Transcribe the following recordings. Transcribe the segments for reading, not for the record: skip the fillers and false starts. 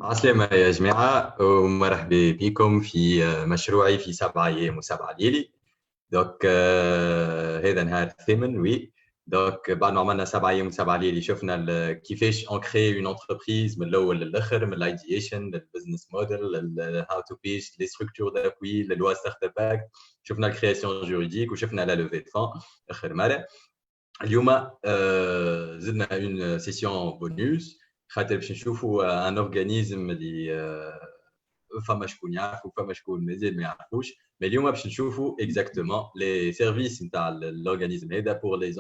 عسلامة يا جماعة ومرحبا بكم في مشروعي في 7 أيام و7 ليالي. دوك هذا نهار الثامن وي. دوك بعد ما عملنا 7 أيام و7 ليالي شفنا كيفاش اون اون انتربريز من الأول للآخر، من الايديشن للبزنس موديل هاو تو بيش لي ستركتور دابوي للوا ستارت اب باك، شفنا الكرياسيون جوريديك وشفنا لا لوفي دو فون آخر مرة. اليوم زدنا اون سيسيون بونوس خاطر باش نشوفوا ان اورغانيزم اللي فما شكون يعرف وفما شكون مازال ما يعرفوش. مي اليوم باش نشوفوا اكزاكتومون لي سيرفيس نتاع الاورغانيزم هذا pour les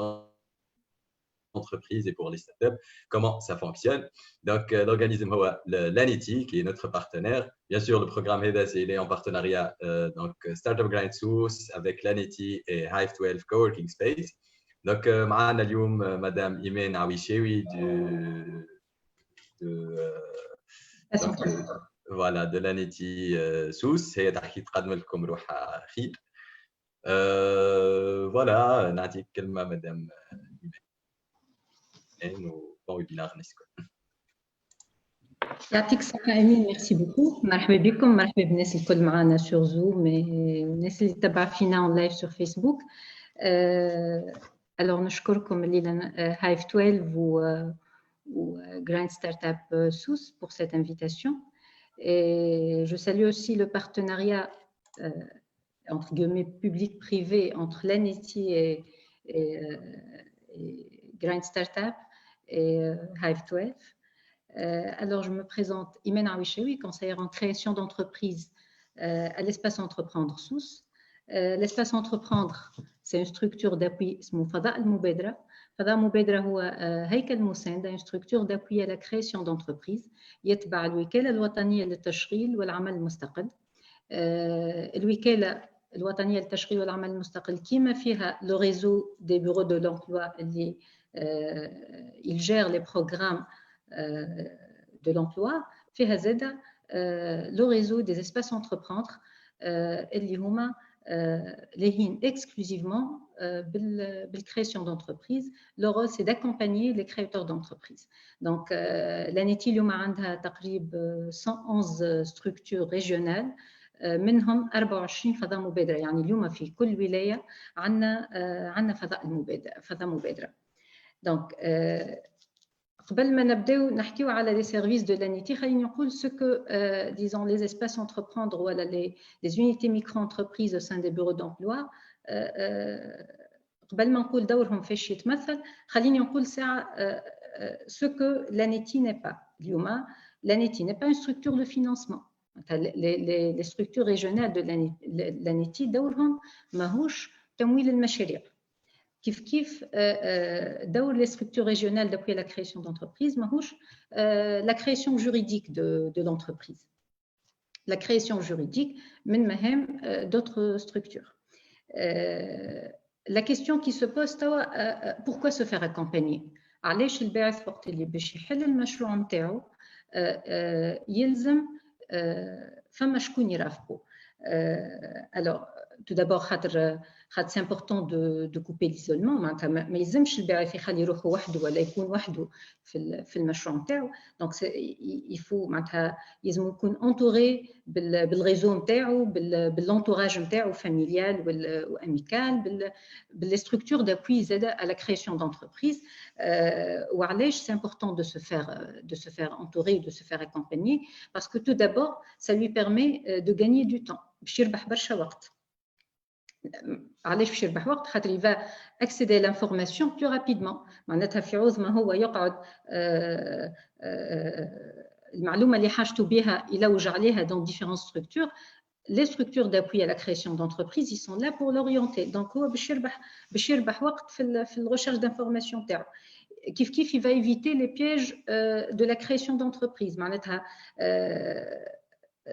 entreprises et pour les startups, comment ça fonctionne. Donc l'organisme l'ANITI qui est notre partenaire. Bien sûr le programme HEDA il est en partenariat donc Startup Grind Source avec l'ANITI et Hive 12 Coworking Space. Donc معنا اليوم مدام إيمان عويشاوي voilà de l'ANITI سوس، هي تحكي تقدم لكم روحها خير. voilà نعطيك كلمة مدام إيمان وباوي نسكت. يعطيك الصحة أمين، ميرسي بوكو. مرحبا بكم، مرحبا بالناس الكل معنا سور زوم والناس اللي تتبع فينا اون لايف سور فيسبوك. Alors نشكركم الليلة Hive 12 ou Grind Startup Sous pour cette invitation. Et je salue aussi le partenariat entre guillemets public-privé entre l'ANITI et Grind Startup et Hive 12. Alors, je me présente Imen Awishawi, conseillère en création d'entreprise à l'espace Entreprendre Sous. L'espace Entreprendre, c'est une structure d'appui اسمه فضاء المبادرة. فضاء المبادرة هو هيكل مساند، une structure d'appui à la création d'entreprise يتبع الوكالة الوطنية للتشغيل والعمل المستقل. الوكالة الوطنية للتشغيل والعمل المستقل كيما فيها le réseau des bureaux de l'emploi اللي il gère les programmes de l'emploi. فيها زادة le réseau des espaces entreprendre اللي هما ليهين exclusivement بالcréation d'entreprise. Leur rôle c'est d'accompagner les créateurs d'entreprise. Donc l'ANITI اليوم عندها تقريبا 111 structures régionales منهم 24 فضاء مبادرة. يعني اليوم في كل ولاية عندنا فضاء مبادرة. Donc قبل ما نبداو نحكيو على les services de l'ANITI خليني نقول ce que disons les espaces entreprendre ولا les unités micro-entreprises au sein des bureaux d'emploi قبل ما نقول دورهم فاش يتمثل خليني نقول ساعة ce que l'ANITI n'est pas. اليوم l'ANITI n'est pas une structure de financement. les structures régionales de l'ANITI دورهم ماهوش تمويل المشاريع. كيف دور les structures régionales d'appui à la création d'entreprise ماهوش la création juridique de l'entreprise. La création juridique من مهام d'autres structures. La question qui se pose pourquoi se faire accompagner؟ علاش الباعث وقت اللي باش يحل المشروع نتاعو يلزم فما شكون يرافقه؟ Alors tout d'abord خاطر c'est important de couper l'isolement. ما يلزمش الباعث يخلي روحه وحده ولا يكون وحده في المشروع نتاعو. Donc il faut معناتها لازم يكون entouré بالريزو نتاعو بالentourage نتاعو familial وamical باللي structures d'appui زاده à la création d'entreprise. وعلاش c'est important de se faire entourer, de se faire accompagner parce que tout d'abord ça lui permet de gagner du temps باش يربح برشا وقت. علاش باش يربح وقت؟ خاطر il va accéder à l'information plus rapidement. معناتها في عوض ما هو يقعد المعلومه اللي حاجته بها يلوج عليها dans différentes structures. Les structures d'appui à la création d'entreprise ils sont là pour l'orienter. Donc هو باش يربح وقت في الrecherche d'information تاعو. كيف il va éviter les pièges de la création d'entreprise. معناتها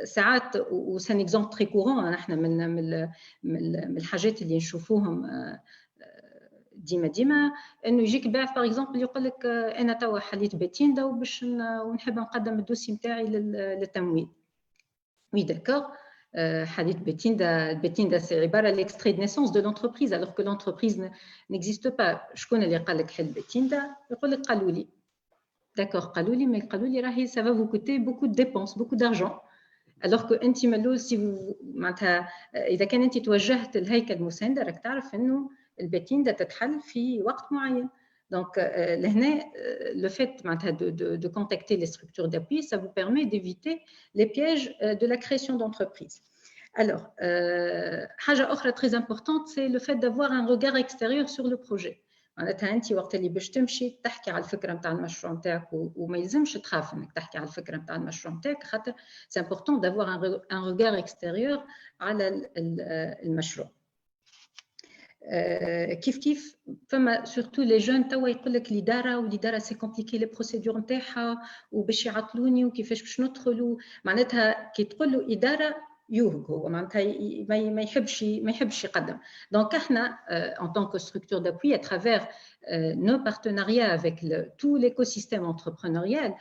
ساعات وسان اكزومبل تري كورون احنا من الحاجات اللي نشوفوهم ديما انه يجيك باعث باغ اكزومبل يقول لك انا توا حليت باتين باش ونحب نقدم الدوسي نتاعي للتمويل. وي داكور حديث بيتيندا c'est عبارة l'extrait de naissance de l'entreprise alors que l'entreprise n'existe pas. شكون اللي قال لك حل بيتيندا؟ يقول لك قالوا لي. D'accord, قالوا لي mais قالوا لي راهي ça va vous coûter beaucoup de dépenses, beaucoup d'argent. alors que انت ملوز si vous معناتها اذا كان انت توجهت الهيكل المسانده راك تعرف انه البيتيندا تتحل في وقت معين. Donc, le fait de contacter les structures d'appui, ça vous permet d'éviter les pièges de la création d'entreprise. Alors, chose autre très importante, c'est le fait d'avoir un regard extérieur sur le projet. معناتها انت وقت اللي باش تمشي تحكي على الفكره نتاع المشروع نتاعك وما يلزمش تخاف انك تحكي على الفكره نتاع المشروع نتاعك خاطر c'est important d'avoir un regard extérieur على المشروع. كيف فما سورتو لي جون توا يقول لك الاداره سي كومبليكي لي بروسيدور نتاعها وباش يعطلوني وكيفاش باش ندخلوا معناتها كي تقول له اداره يوهق هو معناتها ما يحبش يقدم. دونك احنا en tant que structure d'appui à travers nos partenariats avec tout l'écosystème entrepreneurial,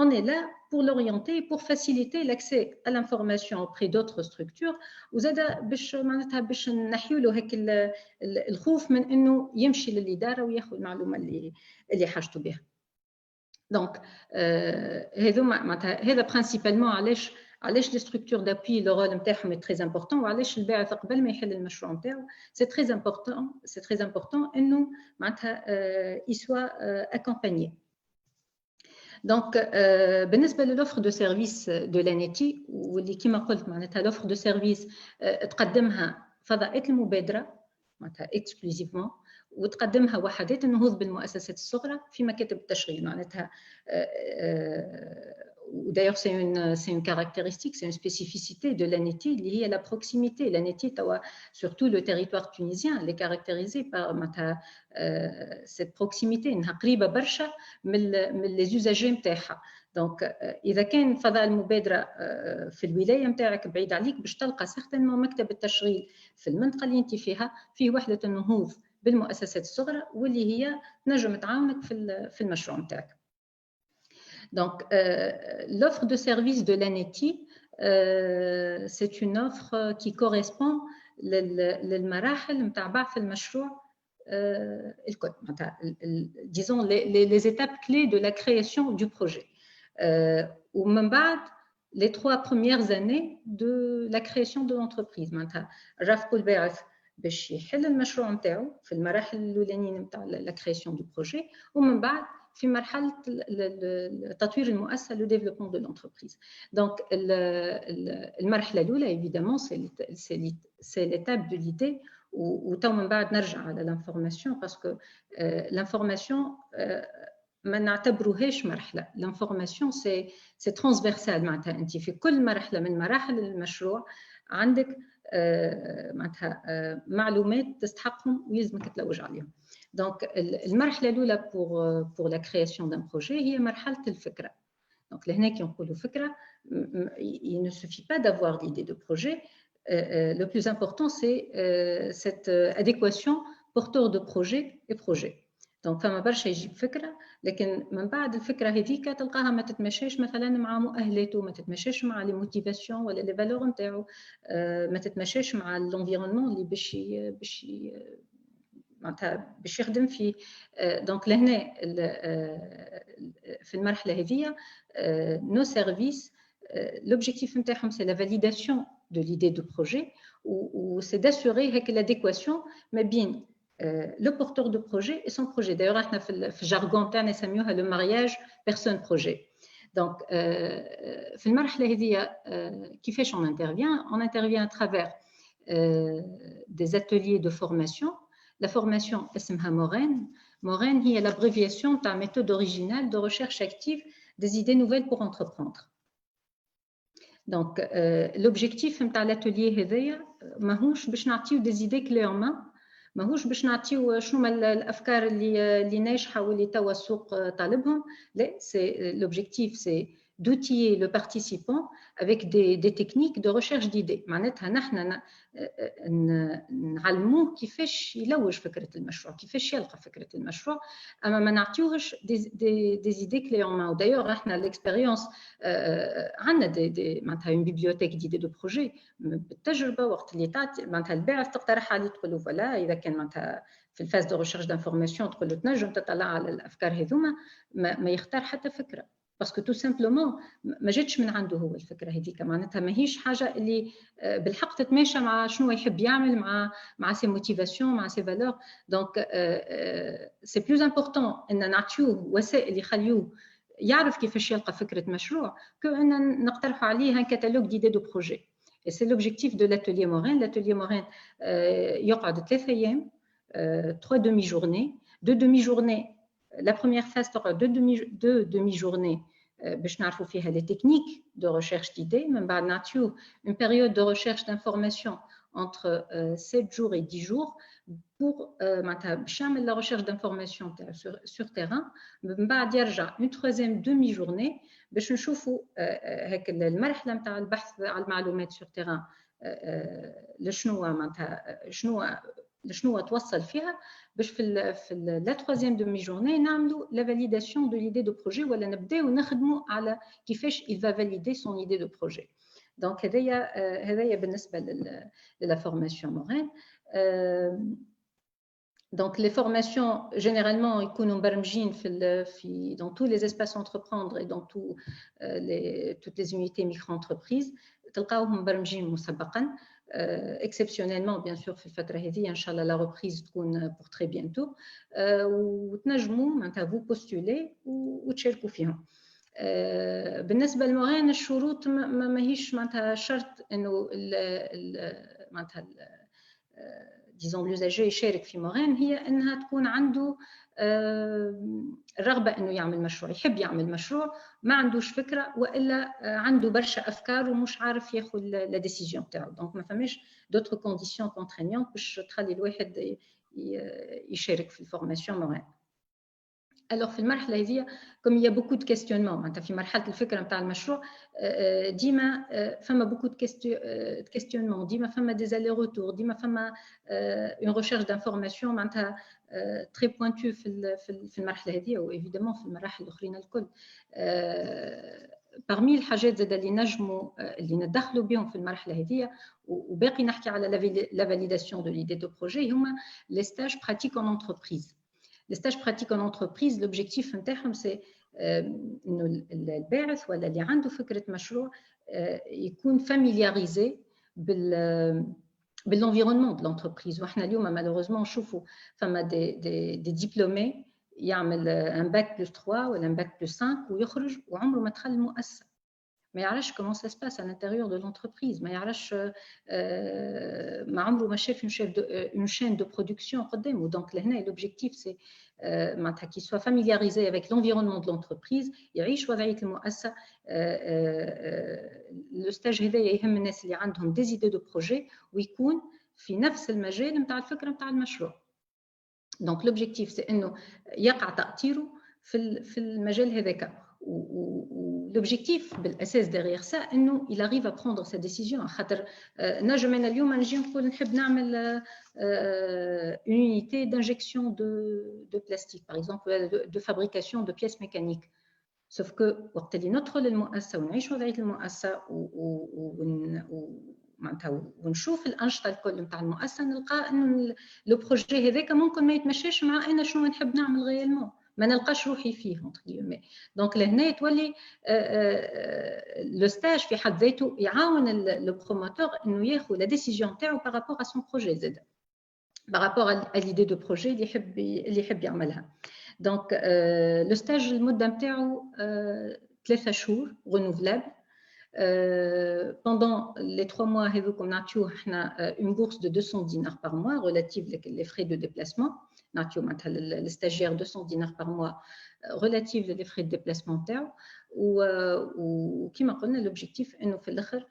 on est là pour l'orienter, pour faciliter l'accès à l'information auprès d'autres structures وزاده باش نحيوا له هيك الخوف من انه يمشي للاداره وياخذ المعلومه اللي حاجته بها. دونك هذا برينسيبالمون علاش لي ستركتور دابوي لو رول نتاعهم تري امبورطون وعلاش الباعث قبل ما يحل المشروع نتاعو سي تري امبورطون انه معناتها يسوا اكومباني. Donc, بالنسبة للوفر دو سيرفيس دو لانيتي واللي كما قلت معناتها لوفر دو سيرفيس تقدمها فضاءات المبادرة معناتها اكسكلوزيفمون وتقدمها وحدات النهوض بالمؤسسات الصغرى في مكاتب التشغيل معناتها d'ailleurs c'est une caractéristique, c'est une spécificité de l'ANETI اللي هي la proximité. L'ANETI sur tout le territoire tunisien elle est caractérisée par cette proximité انها قريبة برشا من les usagers نتاعها. دونك اذا كان فضاء المبادرة في الولاية نتاعك بعيد عليك باش تلقى certainement مكتب التشغيل في المنطقة اللي انت فيه وحدة النهوض بالمؤسسات الصغرى واللي هي تنجم تعاونك في المشروع نتاعك. Donc, l'offre de service de l'ANETI, c'est une offre qui correspond للمراحل نتاع بعث المشروع الكل. Disons les étapes clés de la création du projet. ومن بعد les 3 premières années de la création de l'entreprise. معناتها رافقوا الباعث باش يحل المشروع نتاعو في المراحل الاولانيه نتاع la création du projet ومن بعد في مرحله تطوير المؤسسه لو ديفلوبمون دو لونتربريز. دونك المرحله الاولى ايفيدامون سي ليتاب دو ليدي وتو من بعد نرجع على لانفورماسيون باسكو لانفورماسيون ما نعتبروهاش مرحله. لانفورماسيون سي ترانسفيرسال معناتها انت في كل مرحله من مراحل المشروع عندك معناتها معلومات تستحقهم ويلزمك تلوج عليهم. دونك المرحله الاولى pour la création d'un projet هي مرحله الفكره. دونك لهنا كي نقولوا فكره il ne suffit pas d'avoir l'idée de projet. Le plus important c'est cette adéquation porteur de projet et projet. دونك فما برشا يجيب فكره لكن من بعد الفكره هذيك تلقاها ما تتمشاش مثلا مع مؤهلاته ما تتمشاش مع لي موتيفاسيون ولا لي فالور نتاعو ما تتمشاش مع الانفيرونمون اللي باش يخدم فيه. دونك لهنا في المرحله هذه نو سيرفيس l'objectif نتاعهم c'est la validation de l'idée de projet ou c'est d'assurer هيك l'adéquation ما بين le porteur de projet et son projet. D'ailleurs, احنا في الجارغون تاعنا نسميوها le mariage personne projet. Donc في المرحله هذه كيفاش on intervient à travers des ateliers de formation. La formation اسمها MOREN هي l'abréviation تاع méthode originale de recherche active des idées nouvelles pour entreprendre. Donc l'objectif نتاع l'atelier هذايا ماهوش باش نعطيو des idées clés en main ماهوش باش نعطيو شنو الافكار اللي ناجحه واللي توا السوق طالبهم. لا، سي لوبجيكتيف سي d'outiller le participant avec des techniques de recherche d'idées. معناتها نحن نعلموه كيفاش يلوج فكرة المشروع، كيفاش يلقى فكرة المشروع، أما ما نعطيوهش des idées clés en main. D'ailleurs احنا l'expérience عندنا معناتها une bibliothèque d'idées de projet بالتجربة، وقت اللي تعطي معناتها الباعث تقترح عليه تقول له فوالا إذا كان معناتها في الفاز دو ريشيرش دانفورماسيون تقول له تنجم تطلع على الافكار هذوما، ما يختار حتى فكره باسكو تو سامبلومون ما جاتش من عنده هو الفكره هذيك، معناتها ماهيش حاجه اللي بالحق تتماشى مع شنو يحب يعمل، مع سي موتيفاسيون، مع سي فالور. دونك سي بلوز امبورطون ان نعطيوه وسائل يخليوه يعرف كيفاش يلقى فكره مشروع كو ان نقترحوا عليه ان كتالوج ديدي دو بروجي. Et c'est l'objectif de l'atelier Morin. L'atelier Morin يقعد 3 أيام، 3 demi-journées. 2 demi-journées. La première phase تقعد 2 demi-journées باش نعرفوا فيها les techniques de recherche d'idées. من بعد نعطيوه une période de recherche d'information entre 7 jours et 10 jours pour باش يعمل la recherche d'information sur terrain. من بعد يرجع une troisième demi-journée باش نشوفوا هيك المرحله نتاع البحث على المعلومات sur terrain لشنو معناتها شنو توصل فيها، باش في la troisième demi-journée نعملوا la validation de l'idée de projet ولا نبداو نخدموا على كيفاش il va valider son idée de projet. Donc هذايا بالنسبه للا فورماسيون مورين. Donc les formations généralement يكونوا مبرمجين dans tous les espaces entreprendre et dans toutes les unités micro-entreprises تلقاوهم مبرمجين مسبقا. Exceptionnellement bien sûr في الفترة هذه إن شاء الله la reprise تكون pour très bientôt وتنجموا معناتها vous postuler وتشاركوا فيهم. بالنسبة للمورين الشروط ماهيش معناتها شرط إنه معناتها disons l'usager يشارك في مورين، هي انها تكون عنده الرغبه انه يعمل مشروع، يحب يعمل مشروع، ما عندوش فكره والا عنده برشا افكار ومش عارف ياخذ لا ديسيجن تاعو. دونك ما فماش دوتر كونديسيون كونترينيون باش تخلي الواحد يشارك في الفورماسيون مورين. Alors في المرحله هذه كم هي بوكو دو كيستيونمون، معناتها في مرحله الفكره نتاع المشروع ديما فما بوكو دو كيستيونمون، ديما فما دي الي روتور، ديما فما اون ريشيرش دانفورماسيون معناتها تري بوينتو في المرحله هذه وايفيدامون في المراحل الاخرين الكل. parmi الحاجات زاد اللي ندخلوا بهم في المرحله هذه وباقي نحكي على لا فاليداسيون دو ليدي دو بروجي هما لي ستاج براتيك اون انتربريز. Les stages pratiques en entreprise, l'objectif نتاعهم c'est إنه الباعث ولا اللي عنده فكرة مشروع يكون familiarisé بالenvironnement de l'entreprise. وإحنا اليوم malheureusement نشوفوا فما des diplômés يعمل un bac plus 3 ولا un bac plus 5 ويخرج وعمره ما دخل المؤسسة، ما يعرفش comment ça se passe à l'intérieur de l'entreprise، ما يعرفش ما عمره ما شاف une chaîne de production قدامه. دونك لهنا l'objectif c'est معناتها qu'il soit familiarisé avec l'environnement de l'entreprise، يعيش وضعية المؤسسة. لو ستاج هذايا يهم الناس اللي عندهم des idées de projet ويكون في نفس المجال نتاع الفكرة نتاع المشروع. دونك l'objectif c'est انه يقع تأثيره في المجال هذاك. l'objectif بالاساس derrière ça انه il arrive à prendre sa décision. خاطر نجم انا اليوم نجي نقول نحب نعمل une unité d'injection de plastique par exemple, de fabrication de pièces mécaniques. sauf que وقت اللي ندخل المؤسسه ونعيش وضعيه المؤسسه معناتها ونشوف الانشطه الكل نتاع المؤسسه نلقى انه لو بروجي هذاك ممكن ما يتمشاش مع انا شنو نحب نعمل غيالمون، ما نلقاش روحي فيه entre guillemets. دونك لهنا تولي لو ستاج في حد ذاته يعاون لو بروموتور انه ياخذ لا ديسيجن تاعو بارابور ا سون بروجي زاد بارابور ا ليدي دو بروجي اللي يحب يعملها. دونك لو ستاج المده نتاعو 3 شهور renouvelable. Pendant les 3 mois هذوكم نعطيوه احنا une bourse de 200 dinars par mois relative les frais de déplacement. نعطيو معناتها للستاجير 200 dinars par mois relative les frais de déplacement تاعو. وكما قلنا لوبجيكتيف انه في الاخر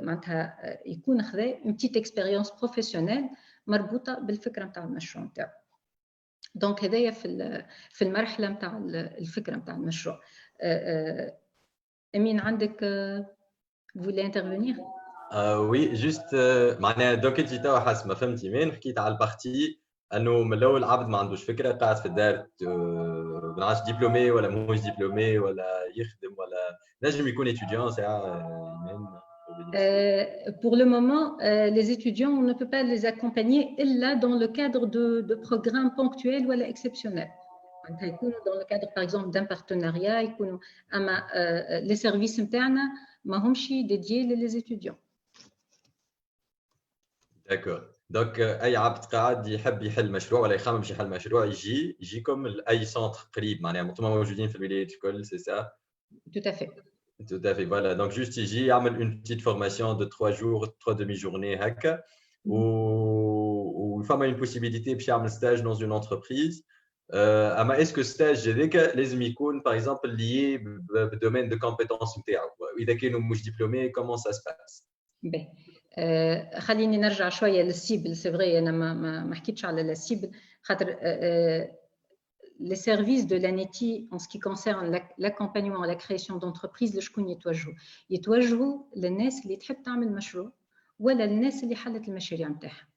معناتها يكون خذا une petite expérience professionnelle مربوطه بالفكره نتاع المشروع نتاعو. دونك هذايا في المرحله نتاع الفكره نتاع المشروع. Amine, عندك vous voulez intervenir? وي جوست معناها دوك انت توا حسب ما فهمتي مين حكيت على البارتي انه من الاول العبد ما عندوش فكره قاعد في الدار ما نعرفش دبلومي ولا ماهوش دبلومي ولا يخدم ولا نجم يكون étudiant ساعه يمين. Pour le moment, les étudiants, on ne peut pas les accompagner إلا dans le cadre de programmes ponctuels ou exceptionnels. Dans le cadre, par exemple, d'un partenariat, les services internes ما همش dédiés les étudiants. D'accord. Donc اي عبد قاعد يحب يحل مشروع ولا يخمم باش يحل مشروع يجيكم لاي سنتر قريب معناها انتم موجودين في الولايات الكل سي سا. Tout à fait. Tout à fait, voilà. Donc, juste ici, il y a une petite formation de 3 jours, 3 demi-journées, où il y a une possibilité de faire un stage dans une entreprise. Est-ce que stage, les MICON, par exemple, liés au domaine de compétences, إذا nous مش diplômés, comment ça se passe? Ben, خليني نرجع شوية للسيبل. C'est vrai, أنا ما حكيتش على السيبل خاطر les services de l'ANETI en ce qui concerne l'accompagnement et la création d'entreprises لشكون يتوجهوا للناس اللي تحب تعمل مشروع ولا الناس اللي حلت المشاريع نتاعها.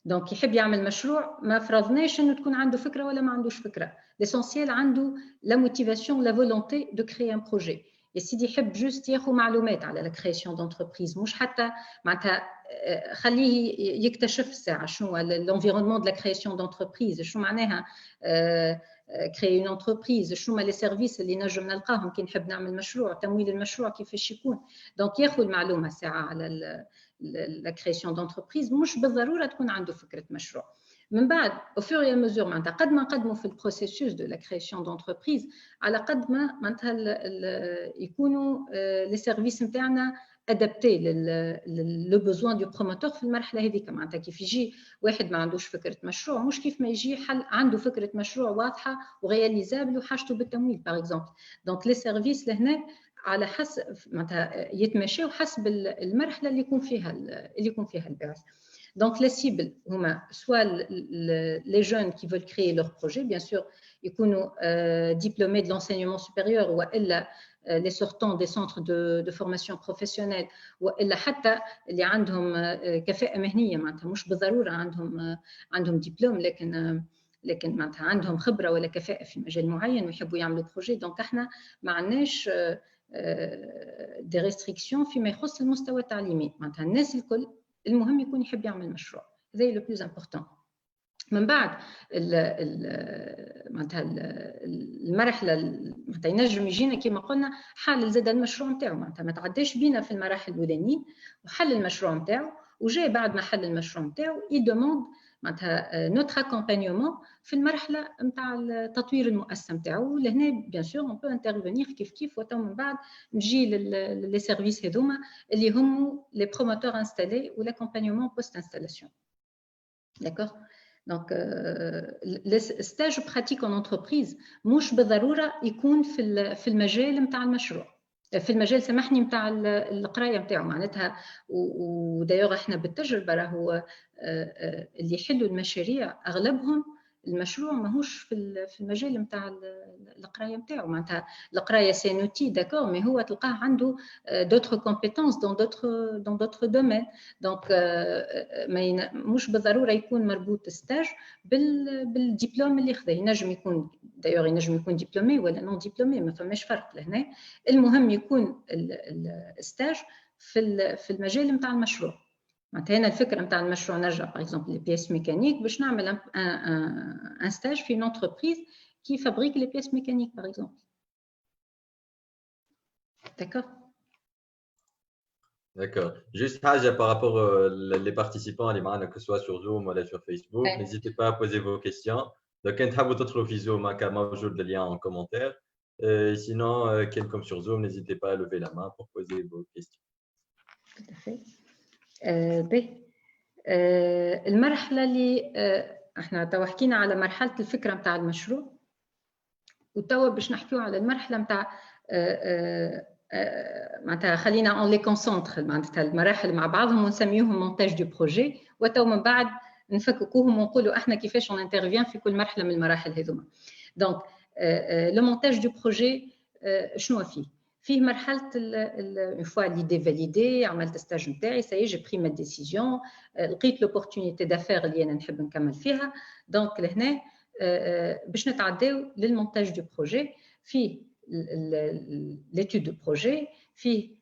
دونك يحب يعمل مشروع ما فرضناش انه تكون عنده فكره ولا ما عندوش فكره. l'essentiel عنده la motivation, la volonté de créer un projet. يا سيدي يحب جوست ياخذ معلومات على لا كرياسيون دونتربريز مش حتى معناتها خليه يكتشف ساعه شنو l'environnement de la création d'entreprise شنو معناها créer une entreprise شنو لي سيرفيس اللي نجم نلقاهم كي نحب نعمل مشروع تمويل المشروع كيفاش يكون. دونك ياخذ المعلومه ساعه على la création d'entreprise مش بالضروره تكون عنده فكره مشروع. من بعد au fur et à mesure معناتها قد ما نقدموا في البروسيسوس دو لا كرياسيون دونتربريز على قد ما معناتها يكونوا لي سيرفيس نتاعنا ادابتي لو بوزوان دو بروموتور في المرحله هذيك. معناتها كيف يجي واحد ما عندوش فكره مشروع مش كيف ما يجي حل عنده فكره مشروع واضحه ورياليزابل وحاجته بالتمويل باغ اكزومبل. دونك لي سيرفيس لهنا على حسب معناتها يتماشاو حسب المرحله اللي يكون فيها البعث. Donc, les cibles, soit les jeunes qui veulent créer leur projet, bien sûr, ils sont diplômés de l'enseignement supérieur ou les sortants des centres de formation professionnelle ou حتى اللي عندهم كفاءة مهنية معناتها مش بالضرورة عندهم دبلوم لكن معناتها عندهم خبرة ولا كفاءة في مجال معين ويحبوا يعملوا بروجي. دونك احنا ما عندناش دي ريستريكسيون فيما يخص المستوى التعليمي. معناتها الناس الكل المهم يكون يحب يعمل مشروع. هذا لو بلوز امبورطون. من بعد معناتها المرحله معناتها ينجم يجينا كما قلنا حل زاد المشروع نتاعو. معناتها ما تعداش بينا في المراحل الاولانيين وحل المشروع نتاعو وجاي بعد ما حل المشروع نتاعو يدوموند معناتها نوتر اكومبانيومون في المرحله نتاع تطوير المؤسسه نتاعو. لهنا بيان سور اون بو انترفينير كيف وتو من بعد نجي لي سيرفيس هذوما اللي هم لي بروموتور انستالي و لاكومبانيومون بوست انستالاسيون. داكور. دونك لي ستاج براتيك اون انتربريز مش بالضروره يكون في المجال نتاع المشروع في المجال سامحني نتاع القرايه نتاعو معناتها. ودايوغ احنا بالتجربه راهو اللي يحلوا المشاريع اغلبهم المشروع ماهوش في المجال نتاع القرايه نتاعو. معناتها القرايه سي نوتي داكور مي هو تلقاه عنده دوتر كومبيتونس دون دوتر دومين. دونك مش بالضروره يكون مربوط ستاج بالدبلوم اللي خذاه. ينجم يكون دايوغ ينجم يكون دبلومي ولا نون دبلومي ما فماش فرق لهنا. المهم يكون الستاج في المجال نتاع المشروع. معناتها هنا الفكره نتاع المشروع نرجع باغ اكزومبل لي بيس ميكانيك باش نعمل ان ستاج في انتربريز qui fabrique les pièces mécaniques, par exemple. D'accord. D'accord. Juste par rapport aux participants, que ce soit sur Zoom ou sur Facebook, n'hésitez pas à poser vos questions. Donc, quand vous êtes sur Zoom, je le lien en commentaire. Sinon, comme sur Zoom, n'hésitez pas à lever la main pour poser vos questions. Tout à fait. المرحلة اللي احنا تو حكينا على مرحلة الفكرة نتاع المشروع وتوا باش نحكيو على المرحلة نتاع معناتها خلينا اون لي كونسونطر معناتها المراحل مع بعضهم ونسميوهم مونتاج دو بروجي وتو من بعد نفككوهم ونقولوا احنا كيفاش اون انترفيان في كل مرحلة من المراحل هذوما. دونك لو مونتاج دو بروجي شنو فيه مرحله اون فوا ليدي فاليدي عملت ستاج نتاعي سي جي بري ما ديسيزيون لقيت لوبورتونيتي دافير اللي انا نحب نكمل فيها دونك لهنا باش نتعداو للمونتاج دو بروجي فيه l'étude de projet فيه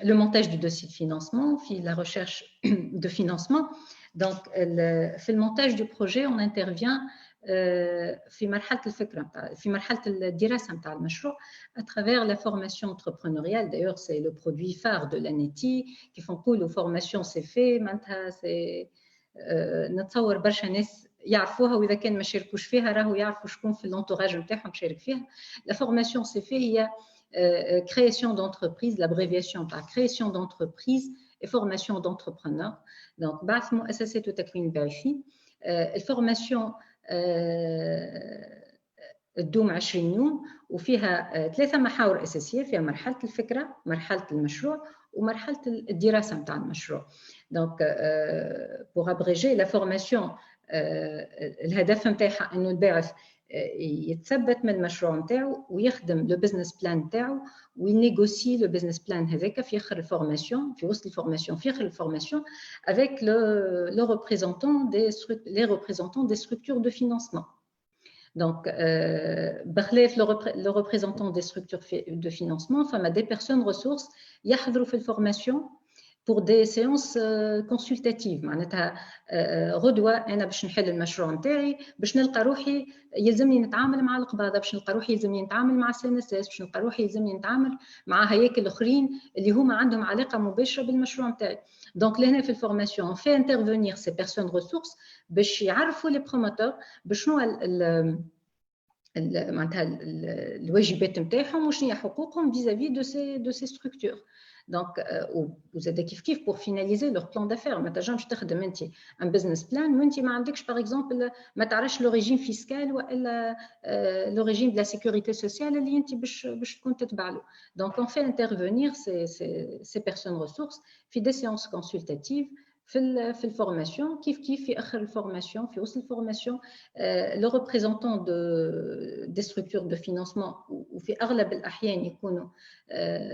le montage du dossier de financement فيه la recherche de financement donc في le montage du projet on intervient في مرحله الفكره نتاع في مرحله الدراسه نتاع المشروع à travers la formation entrepreneuriale d'ailleurs c'est le produit phare de l'ANETI كيف نقولوا formation c'est fait معناتها c'est نتصور برشا ناس يعرفوها واذا كان ما شاركوش فيها راهو يعرفوا شكون في الانتوراج نتاعهم شارك فيها la formation c'est fait هي création d'entreprise l'abréviation par création d'entreprise et formation d'entrepreneurs donc بعث مؤسسات وتكوين الباحثين الفورماسيون تدوم 20 يوم وفيها 3 محاور اساسيه فيها مرحله الفكره مرحله المشروع ومرحله الدراسه نتاع المشروع دونك بور ابريجي لا فورماسيون الهدف نتاعها انه الباعث يتثبت من المشروع نتاعو ويخدم لو بزنس بلان نتاعو وينيغوسي لو بزنس بلان هذاك في اخر الفورماسيون في وسط الفورماسيون في اخر الفورماسيون avec le représentant les représentants des structures de financement donc بخلاف le représentant des structures de financement فما des personnes ressources يحضروا في الفورماسيون pour des séances consultatives معناتها غدوه انا باش نحل المشروع نتاعي باش نلقى روحي يلزمني نتعامل مع القباضه باش نلقى روحي يلزمني نتعامل مع CNSS باش نلقى روحي يلزمني نتعامل مع هياكل اخرين اللي هما عندهم علاقه مباشره بالمشروع نتاعي دونك لهنا في الفورماسيون في انترفينير سي بيرسون ريسورس باش يعرفوا لي بروموتور بشنو معناتها الواجبات نتاعهم وشنو هي حقوقهم فيزافي دو سي ستركتور دونك وزاد كيف بور فيناليزي لور بلان دافير ما تنجمش تخدم انت ان بزنس بلان وانت ما عندكش باغ اكزومبل ما تعرفش لو ريجيم فيسكال والا لو ريجيم دو لا سيكوريتي سوسيال اللي انت باش تكون تتبع له دونك اون في انترفينير سي بيرسون ريسورس في دي سيونس كونسلتاتيف في الفورماسيون كيف في اخر الفورماسيون في وسط الفورماسيون لو ريبريزونطون دي ستركتور دو فينانسمون وفي اغلب الاحيان يكونوا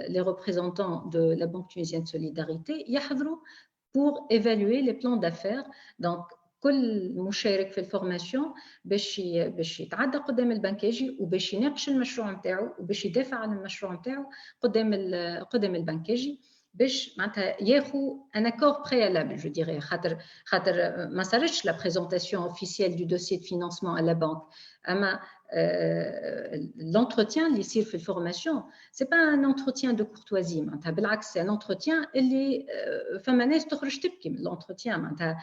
لي ريبريزونطون دو لا بانك تونيزيان سوليداريتي يحضروا pour évaluer les plans d'affaires donc كل مشارك في الفورماسيون باش يتعدى قدام البنكاجي وباش يناقش المشروع نتاعو وباش يدافع عن المشروع نتاعو قدام البنكاجي باش معناتها ياخذ ان اكور بريالابل جو ديري خاطر ما صارتش لا بريزونطاسيون اوفيسيال دو دوسيي دو فينانسمون على بانك اما l'entretien اللي يصير في الفورماسيون سي با ان entretien دو كورتوازي معناتها بالعكس سي ان entretien اللي فما ناس تخرج تبكي من l'entretien معناتها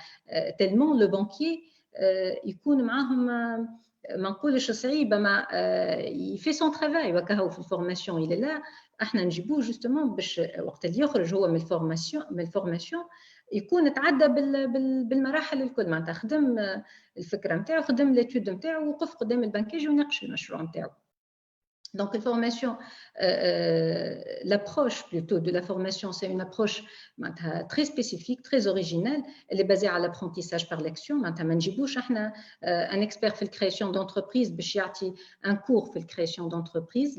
تالمون لو بانكيي يكون معاهم ما نقولش صعيبه ما يفي سون ترافاي وكهو في الفورماسيون الى لا احنا نجيبوه جوستومون باش وقت اللي يخرج هو من الفورماسيون يكون تعدى بالمراحل الكل معناتها خدم الفكره نتاعو خدم ليتود نتاعو وقف قدام البنكاج ويناقش المشروع نتاعو Donc, la formation, l'approche plutôt de la formation, c'est une approche très spécifique, très originelle. Elle est basée à l'apprentissage par l'action. Un expert fait la création d'entreprise, un cours fait la création d'entreprise.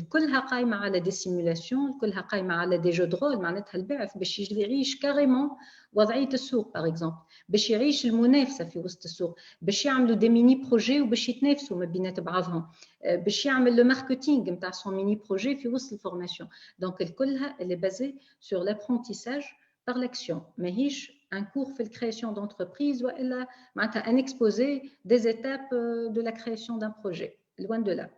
كلها قايمه على دي سيمولاسيون كلها قايمه على دي جو درول معناتها البعث باش يعيش كاريمون وضعيه السوق باغ اكزومبل باش يعيش المنافسه في وسط السوق باش يعملوا دي ميني بروجي وباش يتنافسوا ما بينات بعضهم باش يعمل لو ماركتينغ نتاع سون ميني بروجي في وسط الفورماسيون دونك كلها اللي بازي سور لابرونتيساج par l'action ماهيش un cours في la création d'entreprise والا معناتها un exposé des étapes de la création d'un projet loin de là.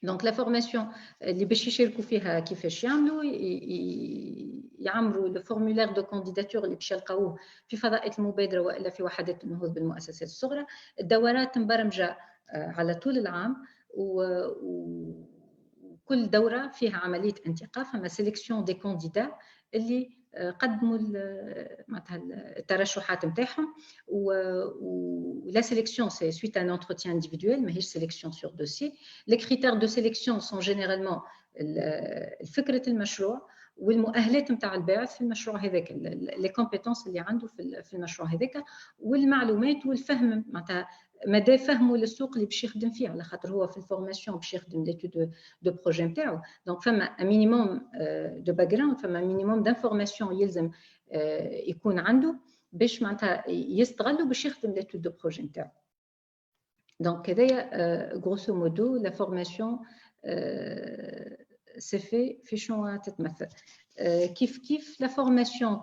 Donc la formation اللي باش يشاركوا فيها كيفاش يعمروا لو فورمولير دو كانديداتور اللي باش يلقاوه في فضاءات المبادره والا في وحدات النهوض بالمؤسسات الصغرى الدورات مبرمجه على طول العام وكل دوره فيها عمليه انتقاء فما سيليكسيون دي كانديدا اللي قدموا معناتها الترشحات نتاعهم ولا sélection c'est suite à un entretien individuel ماهيش sélection sur dossier. Les critères de sélection sont généralement فكرة المشروع والمؤهلات نتاع الباعث في المشروع هذاك، لي كومبيتونس اللي عنده في المشروع هذاك، والمعلومات والفهم معناتها مدى فهمه للسوق اللي باش يخدم فيه، على خاطر هو في الفورماسيون باش يخدم ليتود دو بروجي نتاعو. دونك فما ان مينيموم دو باك جراوند، فما مينيموم دانفورماسيون يلزم يكون عنده باش معناتها يستغلوا باش يخدم ليتود دو بروجي نتاعو. دونك هذايا غروسو مودو لا فورماسيون سي في شنو تتمثل. كيف لا فورماسيون